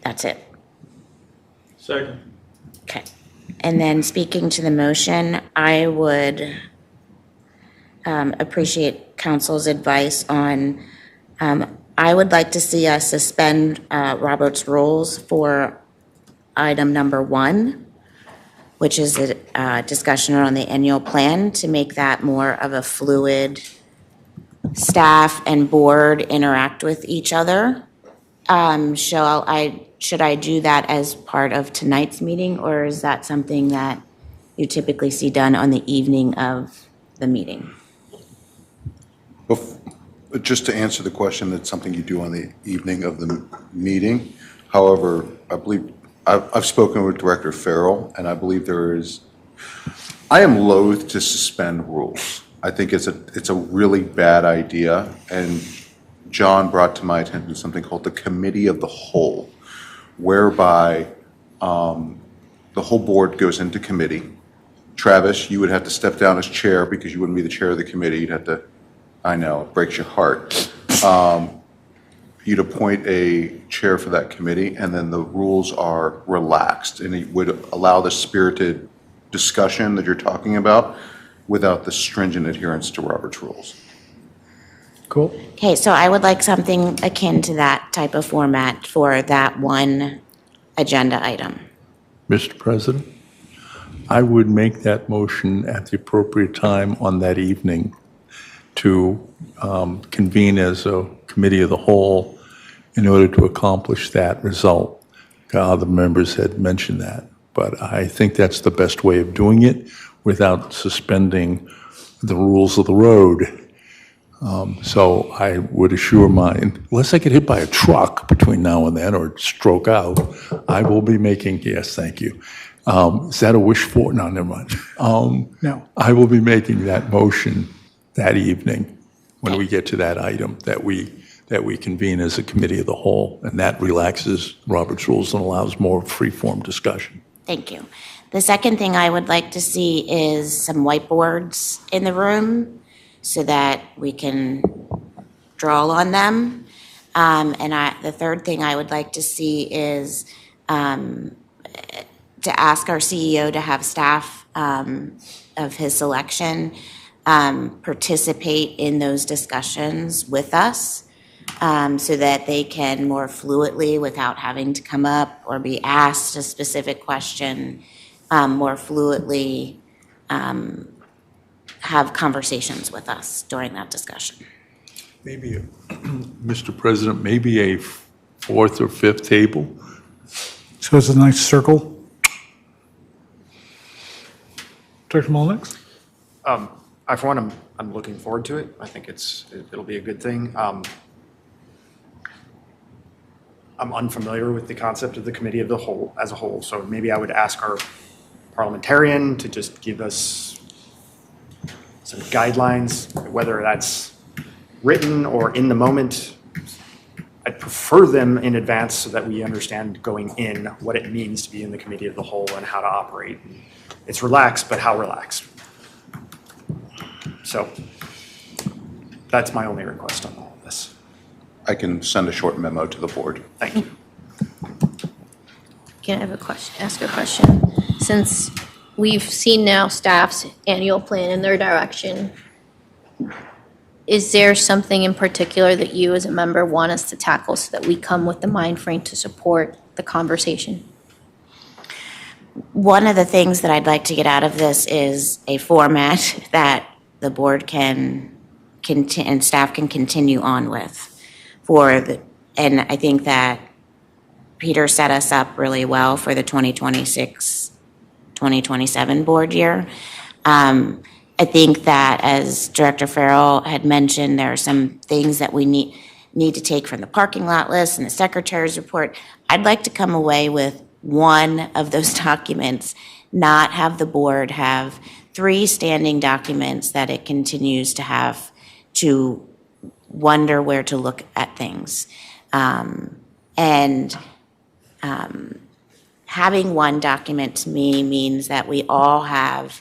That's it. Second. Okay. And then speaking to the motion, I would appreciate council's advice on, I would like to see us suspend Robert's rules for item number 1, which is a discussion on the annual plan, to make that more of a fluid staff and board interact with each other. Should I do that as part of tonight's meeting, or is that something that you typically see done on the evening of the meeting? Just to answer the question, that's something you do on the evening of the meeting. However, I believe, I've spoken with Director Farrell, and I believe I am loath to suspend rules. I think it's a really bad idea, and John brought to my attention something called the Committee of the Whole, whereby the whole board goes into committee, Travis, you would have to step down as chair because you wouldn't be the chair of the committee. You'd have to, I know, it breaks your heart. You'd appoint a chair for that committee, and then the rules are relaxed, and it would allow the spirited discussion that you're talking about without the stringent adherence to Robert's rules. Cool. Okay, so I would like something akin to that type of format for that one agenda item. Mr. President, I would make that motion at the appropriate time on that evening to convene as a committee of the whole in order to accomplish that result. The members had mentioned that, but I think that's the best way of doing it without suspending the rules of the road. So I would assure unless I get hit by a truck between now and then or stroke out, I will be making, yes, thank you. Is that a wish for? No, never mind. No. I will be making that motion that evening when we get to that item that we convene as a committee of the whole, and that relaxes Robert's rules and allows more free-form discussion. Thank you. The second thing I would like to see is some whiteboards in the room so that we can draw on them. The third thing I would like to see is to ask our CEO to have staff of his selection participate in those discussions with us so that they can more fluidly, without having to come up or be asked a specific question, more fluidly have conversations with us during that discussion. Maybe, Mr. President, maybe a fourth or fifth table. So it's a nice circle. Director Mullenix? For one, I'm looking forward to it. I think it'll be a good thing. I'm unfamiliar with the concept of the committee of the whole as a whole, so maybe I would ask our parliamentarian to just give us some guidelines, whether that's written or in the moment. I'd prefer them in advance so that we understand going in what it means to be in the committee of the whole and how to operate. It's relaxed, but how relaxed? So that's my only request on all of this. I can send a short memo to the board. Thank you. Can I have ask a question? Since we've seen now staff's annual plan in their direction, is there something in particular that you as a member want us to tackle so that we come with the mind frame to support the conversation? One of the things that I'd like to get out of this is a format that the board can and staff can continue on with and I think that Peter set us up really well for the 2026-2027 board year. I think that, as Director Farrell had mentioned, there are some things that we need to take from the parking lot list and the secretary's report. I'd like to come away with one of those documents, not have the board have 3 standing documents that it continues to have to wonder where to look at things. Having one document to me means that we all have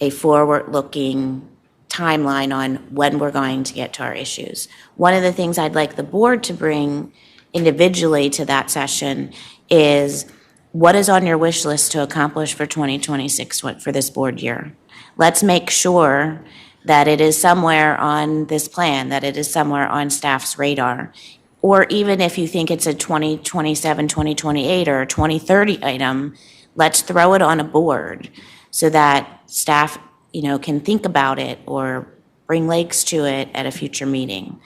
a forward-looking timeline on when we're going to get to our issues. One of the things I'd like the board to bring individually to that session is what is on your wish list to accomplish for 2026 for this board year. Let's make sure that it is somewhere on this plan, that it is somewhere on staff's radar. Or even if you think it's a 2027, 2028, or a 2030 item, let's throw it on a board so that staff, can think about it or bring legs to it at a future meeting.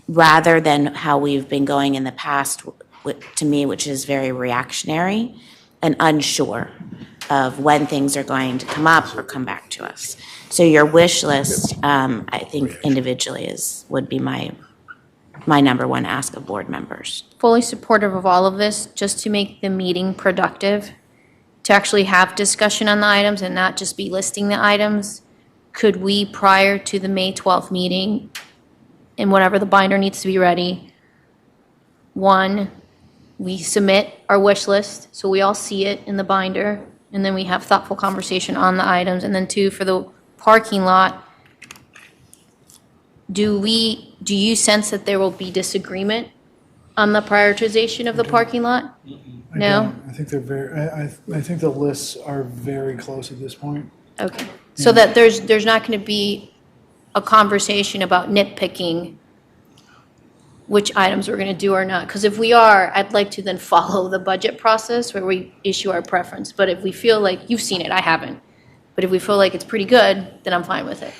Rather than how we've been going in the past, to me, which is very reactionary and unsure of when things are going to come up or come back to us. So your wish list, I think individually would be my number one ask of board members. Fully supportive of all of this, just to make the meeting productive, to actually have discussion on the items and not just be listing the items. Could we, prior to the May 12th meeting, and whenever the binder needs to be ready, 1, we submit our wish list, so we all see it in the binder, and then we have thoughtful conversation on the items. And then 2, for the parking lot, do you sense that there will be disagreement on the prioritization of the parking lot? I No? don't. I think they're very, I think the lists are very close at this point. Okay. So that there's not going to be a conversation about nitpicking which items we're going to do or not. Because if we are, I'd like to then follow the budget process where we issue our preference. But if we feel like, you've seen it, I haven't. But if we feel like it's pretty good, then I'm fine with it.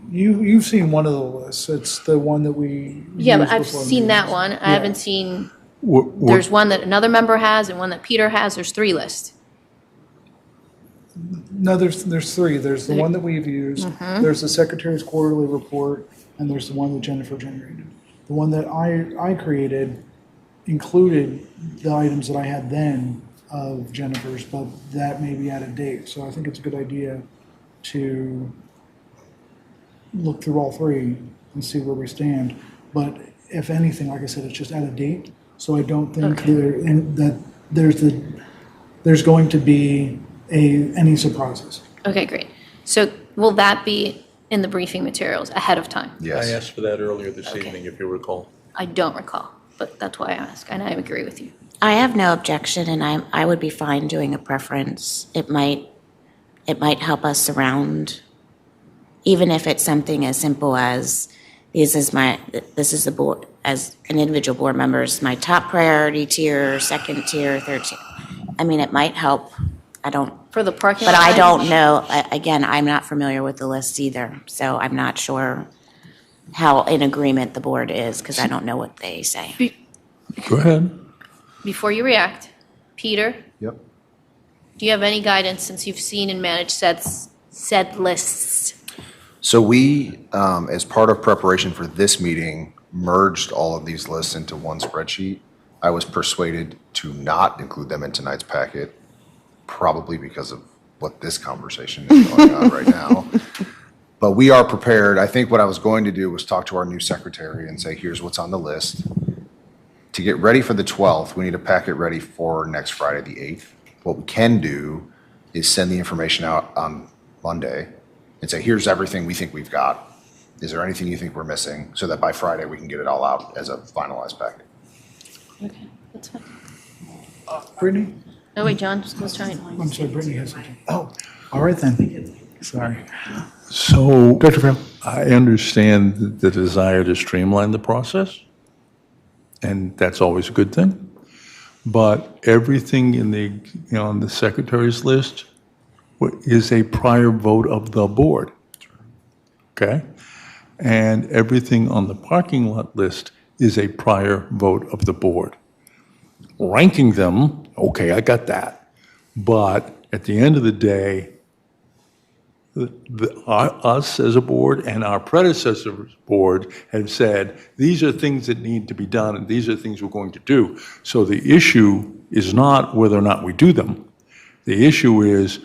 You've seen one of the lists. It's the one that we. Yeah, but used I've before seen that meetings. one. I Yeah. haven't seen, there's one that another member has and one that Peter has. There's 3 lists. No, there's 3. There's the one that we've used, there's the secretary's quarterly report, and there's the one that Jennifer generated. The one that I created included the items that I had then of Jennifer's, but that may be out of date. So I think it's a good idea to look through all 3 and see where we stand. But if anything, like I said, it's just out of date. So I don't think that there's going to be any surprises. Okay, great. So will that be in the briefing materials ahead of time? I asked for that earlier this evening, if you recall. I don't recall, but that's why I ask, and I agree with you. I have no objection, and I would be fine doing a preference. It might help us around, even if it's something as simple as, this is the board, as an individual board member, is my top priority tier, second tier, third tier. I mean, it might help. I don't. For the parking But lot? I don't know, again, I'm not familiar with the list either, so I'm not sure how in agreement the board is, because I don't know what they say. Go ahead. Before you react, Peter? Yep. Do you have any guidance, since you've seen and managed said lists? So we, as part of preparation for this meeting, merged all of these lists into one spreadsheet. I was persuaded to not include them in tonight's packet, probably because of what this conversation is going on right now. But we are prepared. I think what I was going to do was talk to our new secretary and say, here's what's on the list. To get ready for the 12th, we need a packet ready for next Friday, the 8th. What we can do is send the information out on Monday and say, here's everything we think we've got. Is there anything you think we're missing? So that by Friday, we can get it all out as a finalized packet. Okay, that's fine. Brittany? Oh, wait, John, let's try it. I'm sorry, Brittany has something. Oh, all right then. Sorry. So Dr. Farrell? I understand the desire to streamline the process, and that's always a good thing. But everything on the secretary's list is a prior vote of the board. Okay? And everything on the parking lot list is a prior vote of the board. Ranking them, okay, I got that. But at the end of the day, us as a board and our predecessor board have said, these are things that need to be done and these are things we're going to do. So the issue is not whether or not we do them. The issue is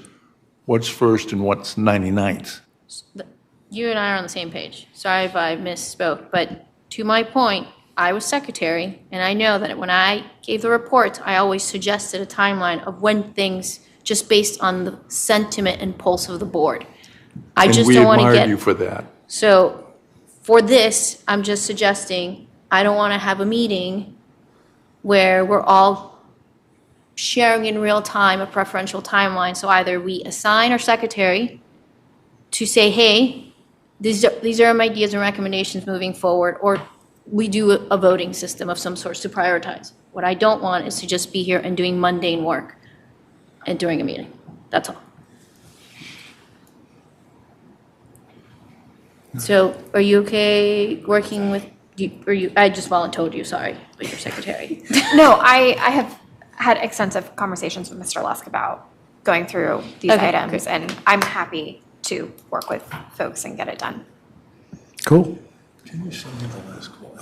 what's first and what's 99th. You and I are on the same page. Sorry if I misspoke, but to my point, I was secretary, and I know that when I gave the reports, I always suggested a timeline of when things, just based on the sentiment and pulse of the board. I just don't want to And we get. admired you for that. So for this, I'm just suggesting, I don't want to have a meeting where we're all sharing in real time a preferential timeline. So either we assign our secretary to say, hey, these are my ideas and recommendations moving forward, or we do a voting system of some sort to prioritize. What I don't want is to just be here and doing mundane work and during a meeting. That's all. So are you okay working with, I just volunteered you, sorry, but your secretary. No, I have had extensive conversations with Mr. Lusk about going through these Okay, items, great. and I'm happy to work with folks and get it done. Cool.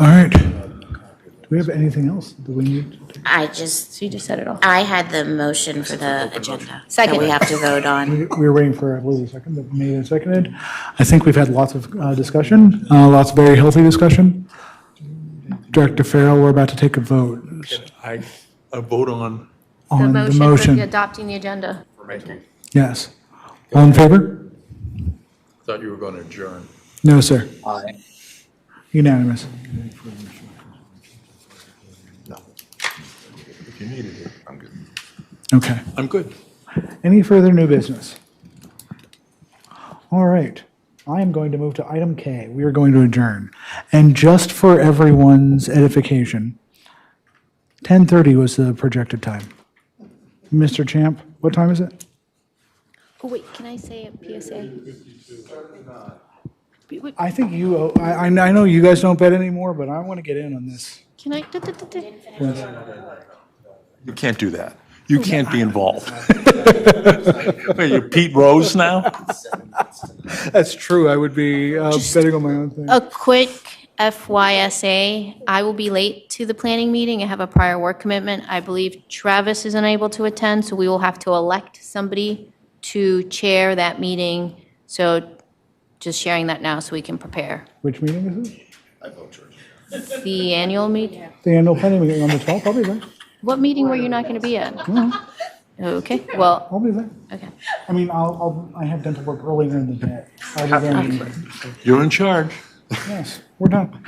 All right. Do we have anything else? Do we need? She just said it all. I had the motion for the agenda that Second. we have to vote on. We were waiting for, I believe, a second, but made and seconded. I think we've had lots of discussion, lots of very healthy discussion. Director Farrell, we're about to take a vote I vote on on the for motion. adopting the agenda. For making Yes. All in favor? Thought you were going to adjourn. No, sir. Aye. Unanimous. If you needed it, I'm good. Okay. I'm good. Any further new business? All right. I am going to move to item K. We are going to adjourn. And just for everyone's edification, 10:30 was the projected time. Mr. Champ, what time is it? Oh, wait, can I say a PSA? I think you, I know you guys don't bet anymore, but I want to get in on this. Can I? You can't do that. You can't be involved. Wait, you're Pete Rose now? That's true. I would be betting on my own thing. A quick FYSA, I will be late to the planning meeting. I have a prior work commitment. I believe Travis is unable to attend, so we will have to elect somebody to chair that meeting. So just sharing that now so we can prepare. Which meeting is it? The annual meeting? The annual planning meeting on the 12th, I'll be there. What meeting were you not going to be at? Okay, well, I'll be there. okay. I mean, I have dental work earlier in the day. I'll be there. You're in charge. Yes, we're done.